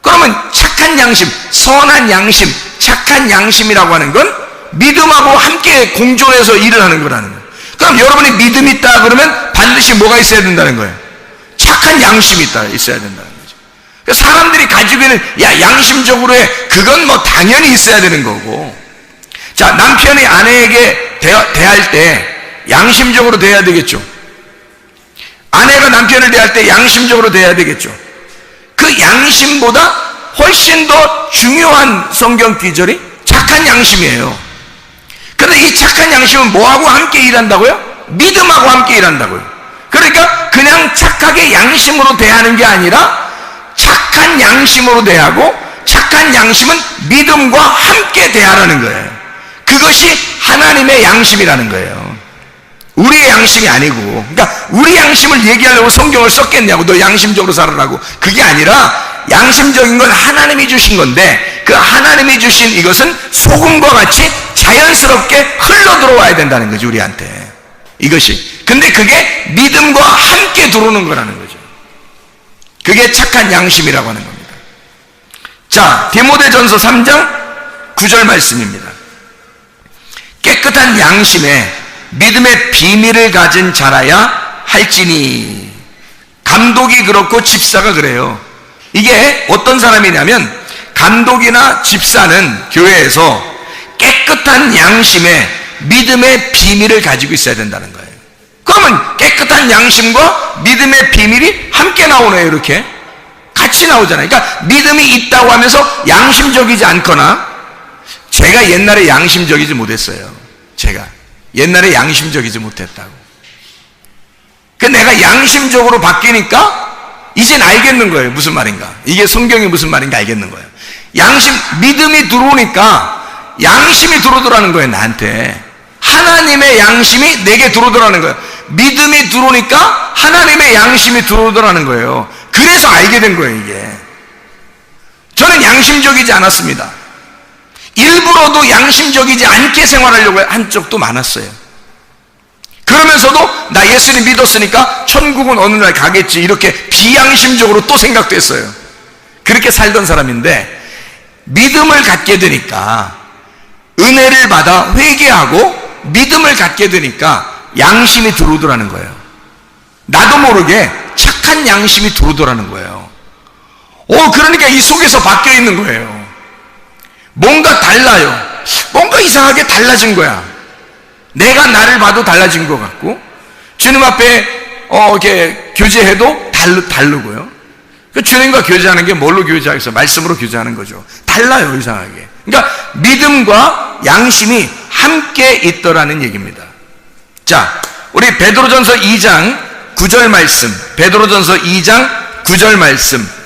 그러면 착한 양심, 선한 양심, 착한 양심이라고 하는 건 믿음하고 함께 공존해서 일을 하는 거라는 거예요. 그럼 여러분이 믿음이 있다 그러면 반드시 뭐가 있어야 된다는 거예요? 착한 양심이 있어야 된다는 거죠. 그러니까 사람들이 가지고 있는 양심적으로 해, 그건 뭐 당연히 있어야 되는 거고. 자, 남편이 아내에게 대할 때 양심적으로 대해야 되겠죠. 아내가 남편을 대할 때 양심적으로 대해야 되겠죠. 그 양심보다 훨씬 더 중요한 성경 귀절이 착한 양심이에요. 그런데 이 착한 양심은 뭐하고 함께 일한다고요? 믿음하고 함께 일한다고요. 그러니까 그냥 착하게 양심으로 대하는 게 아니라 착한 양심으로 대하고 착한 양심은 믿음과 함께 대하라는 거예요. 그것이 하나님의 양심이라는 거예요. 우리의 양심이 아니고. 그러니까 우리 양심을 얘기하려고 성경을 썼겠냐고. 너 양심적으로 살아라고. 그게 아니라 양심적인 건 하나님이 주신 건데 그 하나님이 주신 이것은 소금과 같이 자연스럽게 흘러 들어와야 된다는 거지, 우리한테. 이것이. 근데 그게 믿음과 함께 들어오는 거라는 거죠. 그게 착한 양심이라고 하는 겁니다. 자, 디모데전서 3장 9절 말씀입니다. 깨끗한 양심에 믿음의 비밀을 가진 자라야 할지니. 감독이 그렇고 집사가 그래요. 이게 어떤 사람이냐면 감독이나 집사는 교회에서 깨끗한 양심에 믿음의 비밀을 가지고 있어야 된다는 거예요. 그러면 깨끗한 양심과 믿음의 비밀이 함께 나오네요. 이렇게 같이 나오잖아요. 그러니까 믿음이 있다고 하면서 양심적이지 않거나, 제가 옛날에 양심적이지 못했어요. 제가 옛날에 양심적이지 못했다고. 그 내가 양심적으로 바뀌니까 이젠 알겠는 거예요. 무슨 말인가, 이게 성경이 무슨 말인가 알겠는 거예요. 믿음이 들어오니까 양심이 들어오더라는 거예요. 나한테 하나님의 양심이 내게 들어오더라는 거예요. 믿음이 들어오니까 하나님의 양심이 들어오더라는 거예요. 그래서 알게 된 거예요. 이게 저는 양심적이지 않았습니다. 일부러도 양심적이지 않게 생활하려고 한 적도 많았어요. 그러면서도 나 예수님 믿었으니까 천국은 어느 날 가겠지, 이렇게 비양심적으로 또 생각도 했어요. 그렇게 살던 사람인데 믿음을 갖게 되니까, 은혜를 받아 회개하고 믿음을 갖게 되니까 양심이 들어오더라는 거예요. 나도 모르게 착한 양심이 들어오더라는 거예요. 그러니까 이 속에서 바뀌어 있는 거예요. 뭔가 달라요. 뭔가 이상하게 달라진 거야. 내가 나를 봐도 달라진 것 같고, 주님 앞에 이렇게 교제해도 다르고요. 그 주님과 교제하는 게 뭘로 교제하겠어요? 말씀으로 교제하는 거죠. 달라요, 이상하게. 그러니까 믿음과 양심이 함께 있더라는 얘기입니다. 자, 우리 베드로전서 2장 9절 말씀, 베드로전서 2장 9절 말씀.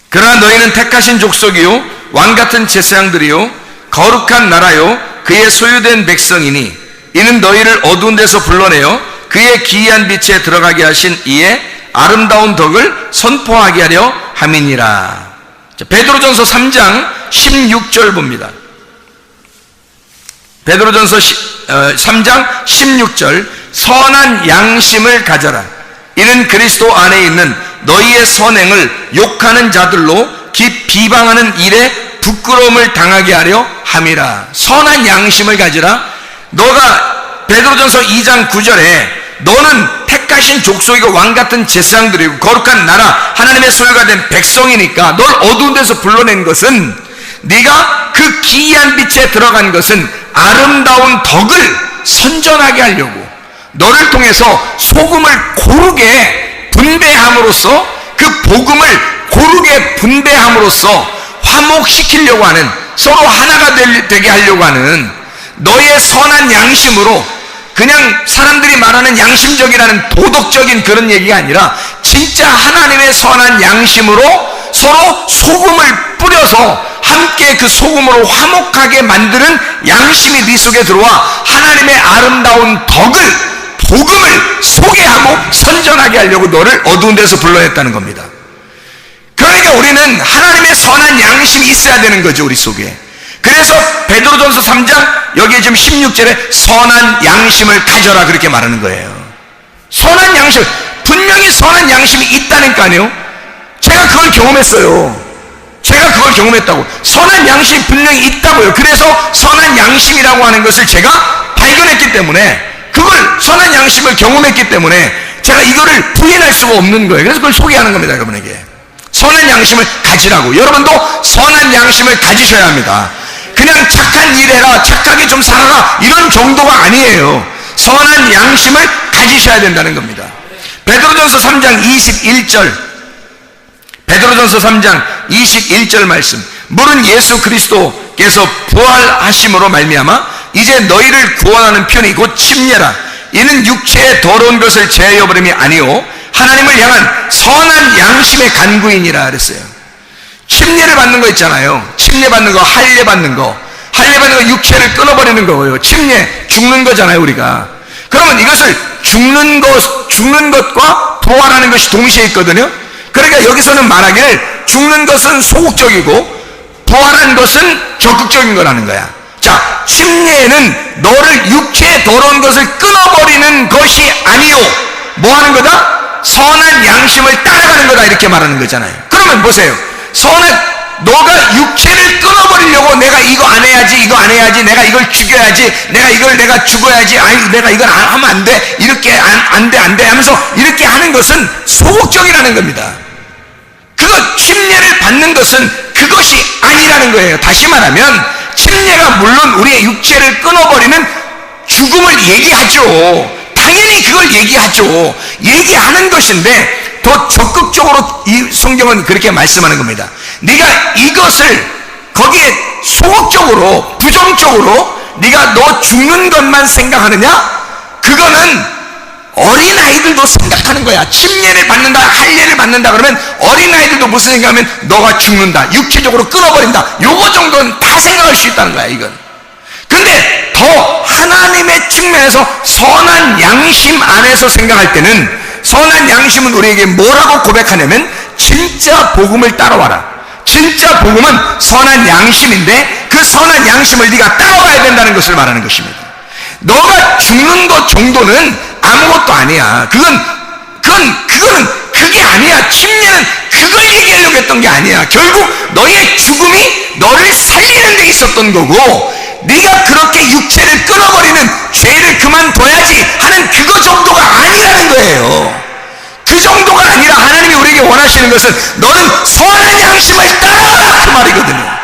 그러나 너희는 택하신 족속이요 왕같은 제사장들이요 거룩한 나라요 그의 소유된 백성이니 이는 너희를 어두운 데서 불러내어 그의 기이한 빛에 들어가게 하신 이의 아름다운 덕을 선포하게 하려 함이니라. 베드로전서 3장 16절 봅니다. 베드로전서 3장 16절. 선한 양심을 가져라. 이는 그리스도 안에 있는 너희의 선행을 욕하는 자들로 비방하는 일에 부끄러움을 당하게 하려 함이라. 선한 양심을 가지라. 너가 베드로전서 2장 9절에 너는 택하신 족속이고 왕같은 제사장들이고 거룩한 나라 하나님의 소유가 된 백성이니까 널 어두운 데서 불러낸 것은, 네가 그 기이한 빛에 들어간 것은 아름다운 덕을 선전하게 하려고, 너를 통해서 소금을 고르게 분배함으로써, 그 복음을 고르게 분배함으로써 화목시키려고 하는, 서로 하나가 되게 하려고 하는 너의 선한 양심으로, 그냥 사람들이 말하는 양심적이라는 도덕적인 그런 얘기가 아니라 진짜 하나님의 선한 양심으로 서로 소금을 뿌려서 함께 그 소금으로 화목하게 만드는 양심이 네 속에 들어와 하나님의 아름다운 덕을, 복음을 소개하고 선전하게 하려고 너를 어두운 데서 불러냈다는 겁니다. 그러니까 우리는 하나님의 선한 양심이 있어야 되는 거죠, 우리 속에. 그래서 베드로전서 3장 여기에 지금 16절에 선한 양심을 가져라 그렇게 말하는 거예요. 선한 양심, 분명히 선한 양심이 있다니까요. 제가 그걸 경험했어요. 제가 그걸 경험했다고. 선한 양심이 분명히 있다고요. 그래서 선한 양심이라고 하는 것을 제가 발견했기 때문에, 그걸 선한 양심을 경험했기 때문에 제가 이거를 부인할 수가 없는 거예요. 그래서 그걸 소개하는 겁니다, 여러분에게. 선한 양심을 가지라고. 여러분도 선한 양심을 가지셔야 합니다. 그냥 착한 일 해라, 착하게 좀 살아라, 이런 정도가 아니에요. 선한 양심을 가지셔야 된다는 겁니다. 베드로전서 3장 21절, 베드로전서 3장 21절 말씀. 물은 예수 그리스도께서 부활하심으로 말미암아 이제 너희를 구원하는 편이 곧 침례라. 이는 육체의 더러운 것을 제하여버림이 아니오 하나님을 향한 선한 양심의 간구이니라 그랬어요. 침례를 받는 거 있잖아요. 침례 받는 거, 할례 받는 거. 할례 받는 거 육체를 끊어버리는 거예요. 침례, 죽는 거잖아요, 우리가. 그러면 이것을 죽는 것과 부활하는 것이 동시에 있거든요. 그러니까 여기서는 말하기를 죽는 것은 소극적이고 부활한 것은 적극적인 거라는 거야. 자, 침례는 너를 육체의 더러운 것을 끊어버리는 것이 아니요. 뭐 하는 거다? 선한 양심을 따라가는 거다, 이렇게 말하는 거잖아요. 그러면 보세요. 너가 육체를 끊어버리려고 내가 이거 안 해야지, 이거 안 해야지, 내가 이걸 죽여야지, 내가 죽어야지, 아니 내가 이걸 하면 안 돼, 이렇게 안 돼 하면서 이렇게 하는 것은 소극적이라는 겁니다. 그것 침례를 받는 것은 그것이 아니라는 거예요. 다시 말하면 침례가 물론 우리의 육체를 끊어버리는 죽음을 얘기하죠. 당연히 그걸 얘기하죠. 얘기하는 것인데 더 적극적으로 이 성경은 그렇게 말씀하는 겁니다. 네가 이것을 거기에 소극적으로 부정적으로 네가 너 죽는 것만 생각하느냐? 그거는 어린아이들도 생각하는 거야. 침례를 받는다, 할례를 받는다 그러면 어린아이들도 무슨 생각하면 너가 죽는다, 육체적으로 끊어버린다, 요거 정도는 다 생각할 수 있다는 거야. 이건. 근데 더 하나님의 측면에서 선한 양심 안에서 생각할 때는, 선한 양심은 우리에게 뭐라고 고백하냐면 진짜 복음을 따라와라. 진짜 복음은 선한 양심인데 그 선한 양심을 네가 따라와야 된다는 것을 말하는 것입니다. 너가 죽는 것 정도는 아무것도 아니야. 그거는 그게 아니야. 침례는 그걸 얘기하려고 했던 게 아니야. 결국 너의 죽음이 너를 살리는 데 있었던 거고, 네가 그렇게 육체를 끊어버리는 죄를 그만둬야지 하는 그거 정도가 아니라는 거예요. 그 정도가 아니라 하나님이 우리에게 원하시는 것은 너는 선한 양심을 따라가라 그 말이거든요.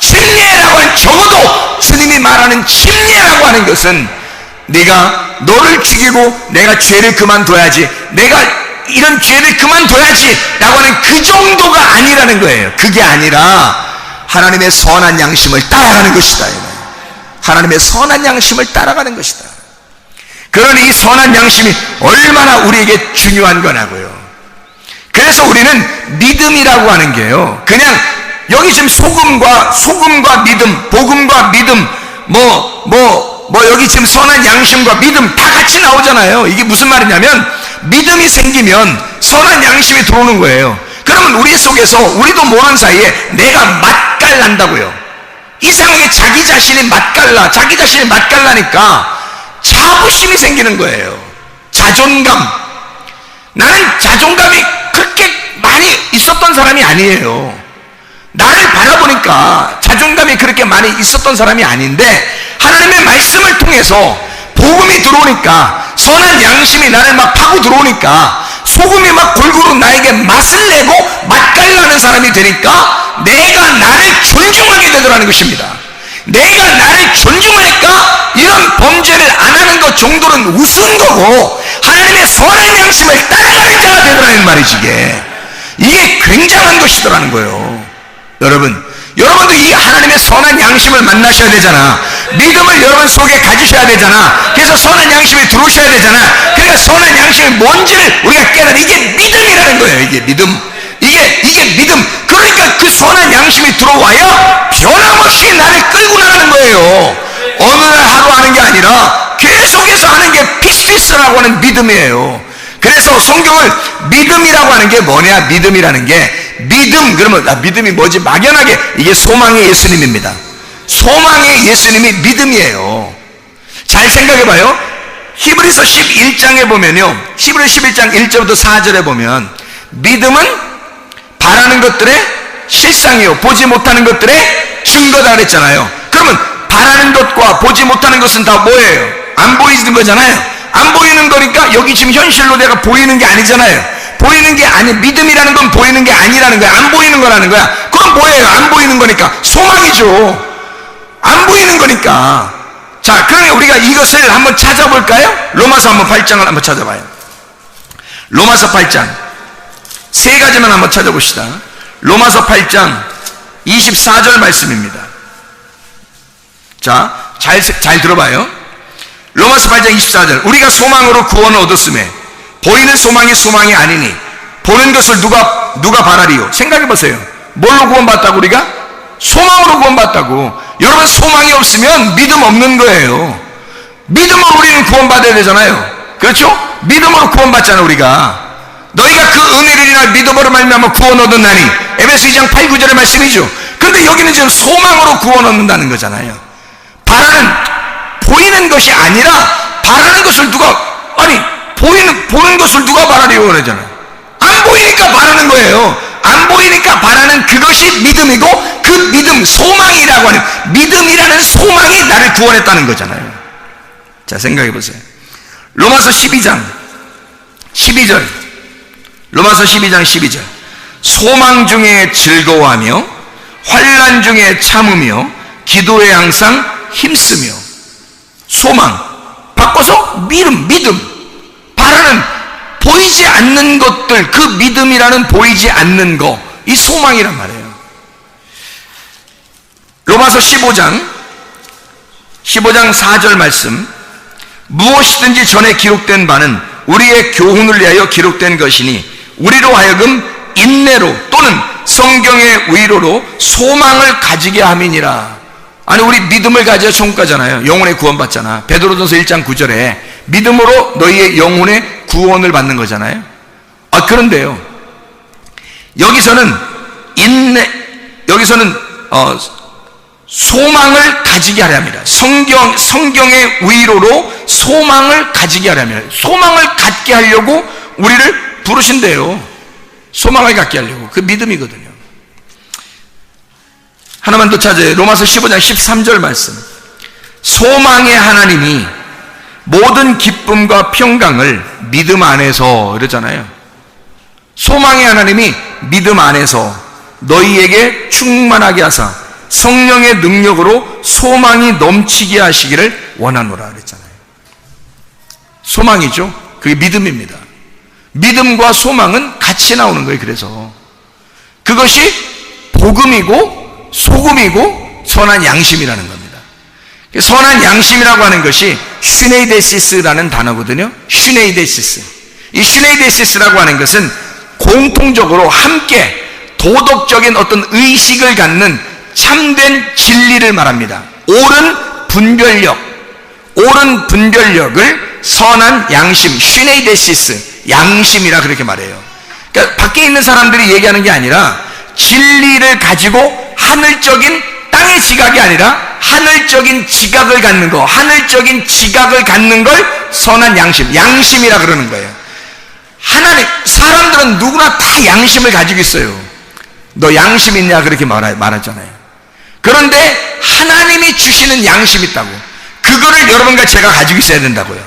침례라고 하는, 적어도 주님이 말하는 침례라고 하는 것은 네가 너를 죽이고 내가 죄를 그만둬야지, 내가 이런 죄를 그만둬야지 라고 하는 그 정도가 아니라는 거예요. 그게 아니라 하나님의 선한 양심을 따라가는 것이다. 하나님의 선한 양심을 따라가는 것이다. 그러니 이 선한 양심이 얼마나 우리에게 중요한 거냐고요. 그래서 우리는 믿음이라고 하는 게요, 그냥 여기 지금 소금과 믿음, 복음과 믿음, 여기 지금 선한 양심과 믿음 다 같이 나오잖아요. 이게 무슨 말이냐면 믿음이 생기면 선한 양심이 들어오는 거예요. 그러면 우리 속에서 우리도 모르는 사이에 내가 맛깔난다고요. 이상하게 자기 자신이 맛깔나니까 자부심이 생기는 거예요. 자존감. 나는 자존감이 그렇게 많이 있었던 사람이 아니에요. 나를 바라보니까 자존감이 그렇게 많이 있었던 사람이 아닌데, 하나님의 말씀을 통해서 복음이 들어오니까, 선한 양심이 나를 막 파고 들어오니까, 소금이 막 골고루 나에게 맛을 내고 맛깔나는 사람이 되니까 내가 나를 존중하게 되더라는 것입니다. 내가 나를 존중하니까 이런 범죄를 안 하는 것 정도는 우스운 거고 하나님의 선한 양심을 따라가는 자가 되더라는 말이지. 이게 굉장한 것이더라는 거예요. 여러분도 이 하나님의 선한 양심을 만나셔야 되잖아. 믿음을 여러분 속에 가지셔야 되잖아. 그래서 선한 양심이 들어오셔야 되잖아. 그러니까 선한 양심이 뭔지를 우리가 깨달아. 이게 믿음이라는 거예요. 이게 믿음. 이게 믿음. 그러니까 그 선한 양심이 들어와야 변함없이 나를 끌고 나가는 거예요. 어느 날 하루 하는 게 아니라 계속해서 하는 게 피스피스라고 하는 믿음이에요. 그래서 성경을 믿음이라고 하는 게 뭐냐? 믿음이라는 게, 믿음 그러면 믿음이 뭐지? 막연하게 이게 소망의 예수님입니다. 소망의 예수님이 믿음이에요. 잘 생각해봐요. 히브리서 11장에 보면요, 히브리서 11장 1절부터 4절에 보면 믿음은 바라는 것들의 실상이요 보지 못하는 것들의 증거다 그랬잖아요. 그러면 바라는 것과 보지 못하는 것은 다 뭐예요? 안 보이는 거잖아요. 안 보이는 거니까 여기 지금 현실로 내가 보이는 게 아니잖아요. 보이는 게 아니, 믿음이라는 건 보이는 게 아니라는 거야. 안 보이는 거라는 거야. 그건 뭐예요? 안 보이는 거니까 소망이죠. 안 보이는 거니까. 자, 그러면 우리가 이것을 한번 찾아볼까요? 로마서 한번 8장을 한번 찾아봐요. 로마서 8장 세 가지만 한번 찾아봅시다. 로마서 8장 24절 말씀입니다. 자, 잘 들어봐요. 로마서 8장 24절. 우리가 소망으로 구원을 얻었음에 보이는 소망이 아니니 보는 것을 누가 바라리요? 생각해보세요. 뭘로 구원받다고? 우리가 소망으로 구원받다고. 여러분, 소망이 없으면 믿음 없는 거예요. 믿음으로 우리는 구원받아야 되잖아요. 그렇죠? 믿음으로 구원받잖아. 우리가 너희가 그 은혜를 인하여 믿음으로 말미암아 구원 얻었나니, 에베소 2장 8, 9절의 말씀이죠. 근데 여기는 지금 소망으로 구원 얻는다는 거잖아요. 보이는 것이 아니라 바라는 것을 보는 것을 누가 바라려고 그러잖아요. 안 보이니까 바라는 거예요. 안 보이니까 바라는 그것이 믿음이고, 그 믿음, 소망이라고 하는 믿음이라는 소망이 나를 구원했다는 거잖아요. 자, 생각해 보세요. 로마서 12장 12절, 로마서 12장 12절. 소망 중에 즐거워하며 환난 중에 참으며 기도에 항상 힘쓰며. 소망 바꿔서 믿음, 바라는 보이지 않는 것들, 그 믿음이라는 보이지 않는 거, 이 소망이란 말이에요. 로마서 15장 4절 말씀. 무엇이든지 전에 기록된 바는 우리의 교훈을 위하여 기록된 것이니 우리로 하여금 인내로 또는 성경의 위로로 소망을 가지게 함이니라. 아니, 우리 믿음을 가져야 천국가잖아요. 영혼의 구원받잖아. 베드로전서 1장 9절에 믿음으로 너희의 영혼의 구원을 받는 거잖아요. 그런데요, 여기서는 소망을 가지게 하려 합니다. 성경의 위로로 소망을 가지게 하려 합니다. 소망을 갖게 하려고 우리를 부르신대요. 소망을 갖게 하려고. 그 믿음이거든요. 하나만 더 찾아요. 로마서 15장 13절 말씀. 소망의 하나님이 모든 기쁨과 평강을 믿음 안에서, 이러잖아요. 소망의 하나님이 믿음 안에서 너희에게 충만하게 하사 성령의 능력으로 소망이 넘치게 하시기를 원하노라 그랬잖아요. 소망이죠. 그게 믿음입니다. 믿음과 소망은 같이 나오는 거예요. 그래서 그것이 복음이고 소금이고 선한 양심이라는 겁니다. 선한 양심이라고 하는 것이 슈네이데시스라는 단어거든요. 슈네이데시스. 이 슈네이데시스라고 하는 것은 공통적으로 함께 도덕적인 어떤 의식을 갖는 참된 진리를 말합니다. 옳은 분별력을 선한 양심, 슈네이데시스, 양심이라 그렇게 말해요. 그러니까 밖에 있는 사람들이 얘기하는 게 아니라 진리를 가지고 하늘적인 땅의 지각이 아니라 하늘적인 지각을 갖는 거, 하늘적인 지각을 갖는 걸 선한 양심이라 그러는 거예요. 사람들은 누구나 다 양심을 가지고 있어요. 너 양심 있냐? 그렇게 말하잖아요. 그런데 하나님이 주시는 양심이 있다고. 그거를 여러분과 제가 가지고 있어야 된다고요.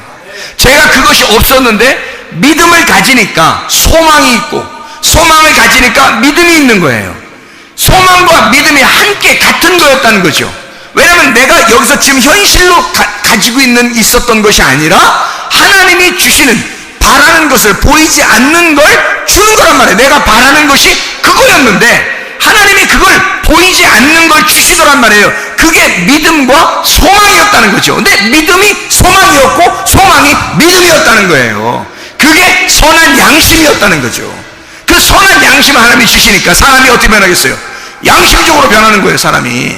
제가 그것이 없었는데 믿음을 가지니까 소망이 있고, 소망을 가지니까 믿음이 있는 거예요. 소망과 믿음이 함께 같은 거였다는 거죠. 왜냐하면 내가 여기서 지금 현실로 가지고 있었던 것이 아니라 하나님이 주시는, 바라는 것을, 보이지 않는 걸 주는 거란 말이에요. 내가 바라는 것이 그거였는데 하나님이 그걸 보이지 않는 걸 주시더란 말이에요. 그게 믿음과 소망이었다는 거죠. 근데 믿음이 소망이었고 소망이 믿음이었다는 거예요. 그게 선한 양심이었다는 거죠. 그 선한 양심을 하나님이 주시니까 사람이 어떻게 변하겠어요? 양심적으로 변하는 거예요. 사람이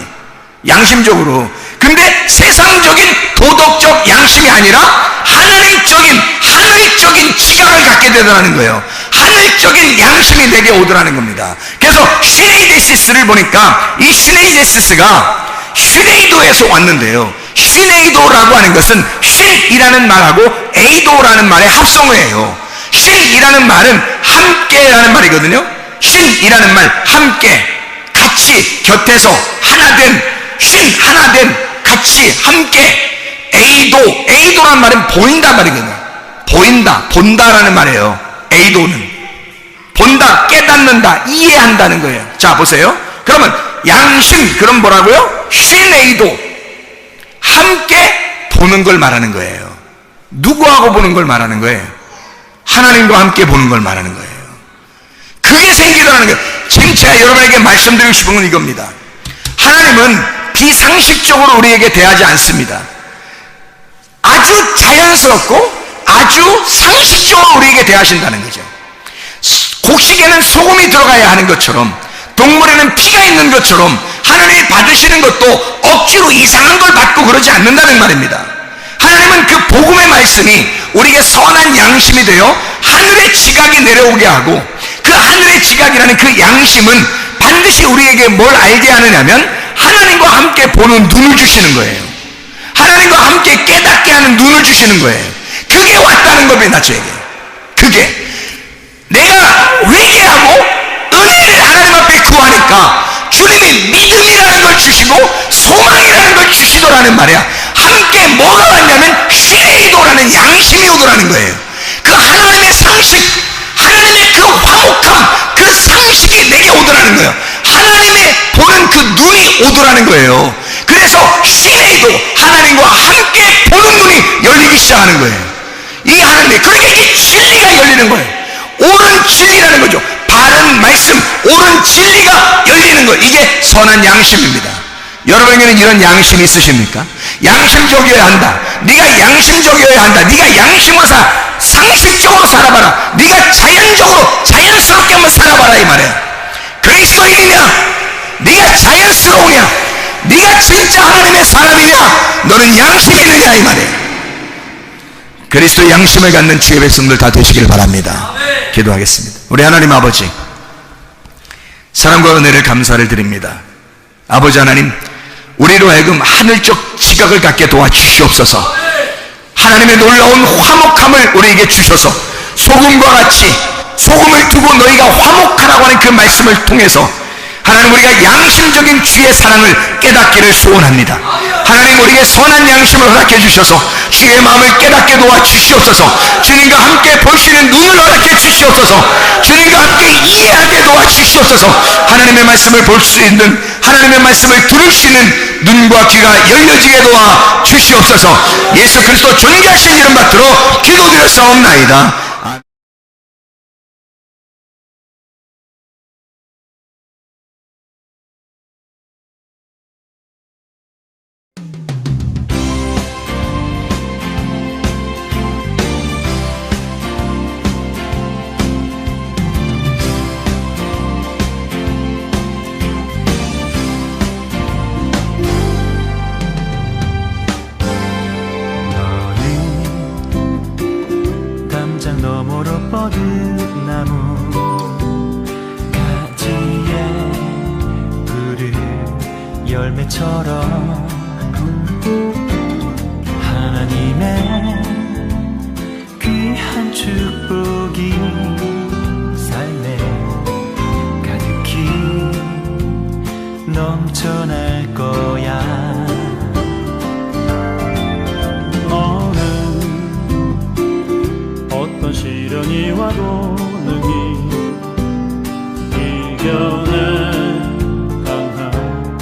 양심적으로. 근데 세상적인 도덕적 양심이 아니라 하늘적인 지각을 갖게 되더라는 거예요. 하늘적인 양심이 내게 오더라는 겁니다. 그래서 슈네이데시스를 보니까 이 슈네이데시스가 슈네이도에서 왔는데요. 슈네이도라고 하는 것은 쉔이라는 말하고 에이도라는 말의 합성어예요. 쉔이라는 말은 함께라는 말이거든요. 쉔이라는 말, 함께, 같이, 곁에서 하나된, 하나된, 같이, 함께. 에이도란 말은 보인다 말이거든요. 본다라는 말이에요. 에이도는 본다, 깨닫는다, 이해한다는 거예요. 자, 보세요. 그러면 양심, 그럼 뭐라고요? 슈네이도, 함께 보는 걸 말하는 거예요. 누구하고 보는 걸 말하는 거예요? 하나님과 함께 보는 걸 말하는 거예요. 그게 생기더라는 거예요. 지금 제가 여러분에게 말씀드리고 싶은 건 이겁니다. 하나님은 비상식적으로 우리에게 대하지 않습니다. 아주 자연스럽고 아주 상식적으로 우리에게 대하신다는 거죠. 곡식에는 소금이 들어가야 하는 것처럼, 동물에는 피가 있는 것처럼 하나님이 받으시는 것도 억지로 이상한 걸 받고 그러지 않는다는 말입니다. 하나님은 그 복음의 말씀이 우리에게 선한 양심이 되어 하늘의 지각이 내려오게 하고, 그 하늘의 지각이라는 그 양심은 반드시 우리에게 뭘 알게 하느냐면 하나님과 함께 보는 눈을 주시는 거예요. 하나님과 함께 깨닫게 하는 눈을 주시는 거예요. 그게 왔다는 겁니다. 저에게. 그게 내가 회개하고 은혜를 하나님 앞에 구하니까 주님이 믿음이라는 걸 주시고 소망이라는 걸 주시더라는 말이야. 함께 뭐가 왔냐면 시레이도라는 양심이 오더라는 거예요. 그 하나님의 상식, 하나님의 그 화목함, 그 상식이 내게 오더라는 거예요. 하나님의 보는 그 눈이 오더라는 거예요. 그래서 시내도 하나님과 함께 보는 눈이 열리기 시작하는 거예요. 이 하나님의, 그러니까 이게 진리가 열리는 거예요. 옳은 진리라는 거죠. 바른 말씀, 옳은 진리가 열리는 거예요. 이게 선한 양심입니다. 여러분에게는 이런 양심이 있으십니까? 양심적이어야 한다. 네가 양심적이어야 한다. 네가 양심으로 상식적으로 살아봐라. 네가 자연적으로 자연스럽게 한번 살아봐라 이 말이에요. 그리스도인이냐? 네가 자연스러우냐? 네가 진짜 하나님의 사람이냐? 너는 양심이 있느냐 이 말이에요. 그리스도의 양심을 갖는 주의 백성들 다 되시길 바랍니다. 기도하겠습니다. 우리 하나님 아버지, 사랑과 은혜를 감사를 드립니다. 아버지 하나님, 우리로 하여금 하늘적 지각을 갖게 도와주시옵소서. 하나님의 놀라운 화목함을 우리에게 주셔서 소금과 같이 소금을 두고 너희가 화목하라고 하는 그 말씀을 통해서 하나님, 우리가 양심적인 주의 사랑을 깨닫기를 소원합니다. 하나님, 우리에게 선한 양심을 허락해 주셔서 주의 마음을 깨닫게 도와주시옵소서. 주님과 함께 볼 수 있는 눈을 허락해 주시옵소서. 주님과 함께 이해하게 도와주시옵소서. 하나님의 말씀을 볼 수 있는, 하나님의 말씀을 들을 수 있는 눈과 귀가 열려지게 도와주시옵소서. 예수 그리스도 존귀하신 이름 받들어 기도드렸사옵나이다. 너머로 뻗은 나무 가지에 푸른 열매처럼 하나님의 귀한 축복이 삶에 가득히 넘쳐날 거야. 어떤 시련이 와도 능히 이겨낼 강한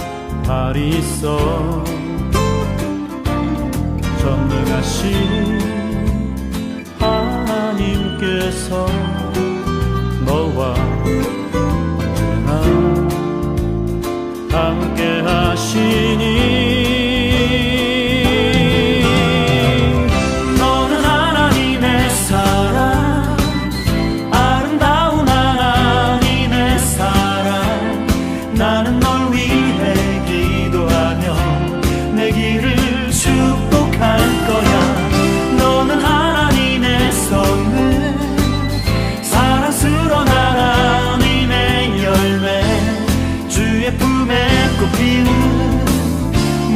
발이 있어. 전능하신 하나님께서 너와 언제나 함께 하시니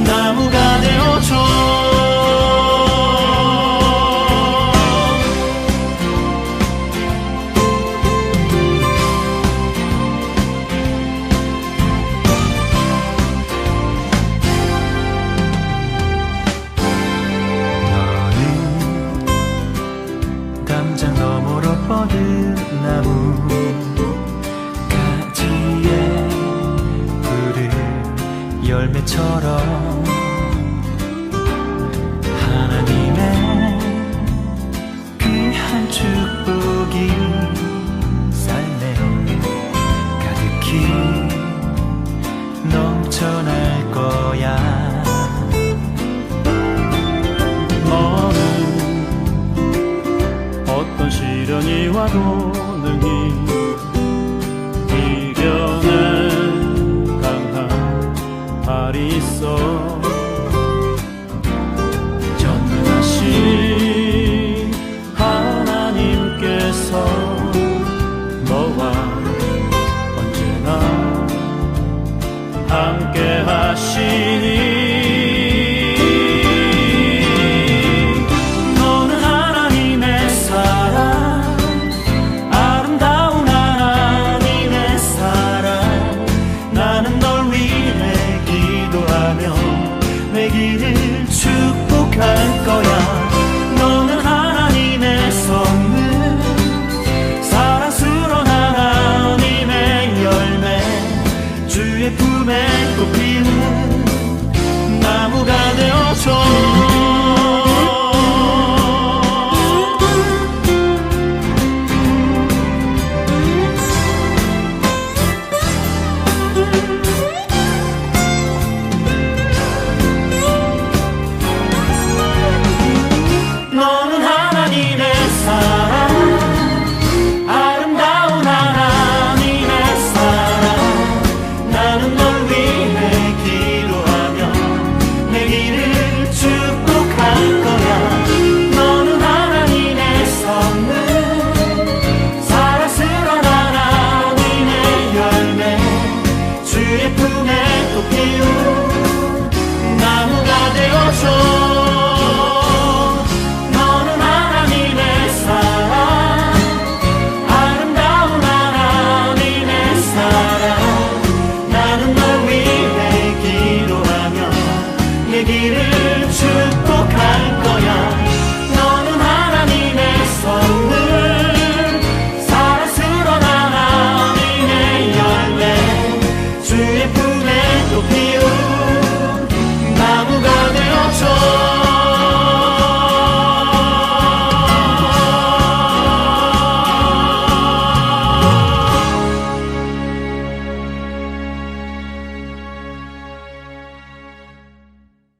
나무가 되어줘. 너는 담장 너머로 뻗은 나무 가지에 푸른 열매처럼 하나님의 귀한 축복이 삶에 가득히 넘쳐날 거야. 너는 어떤 시련이 와도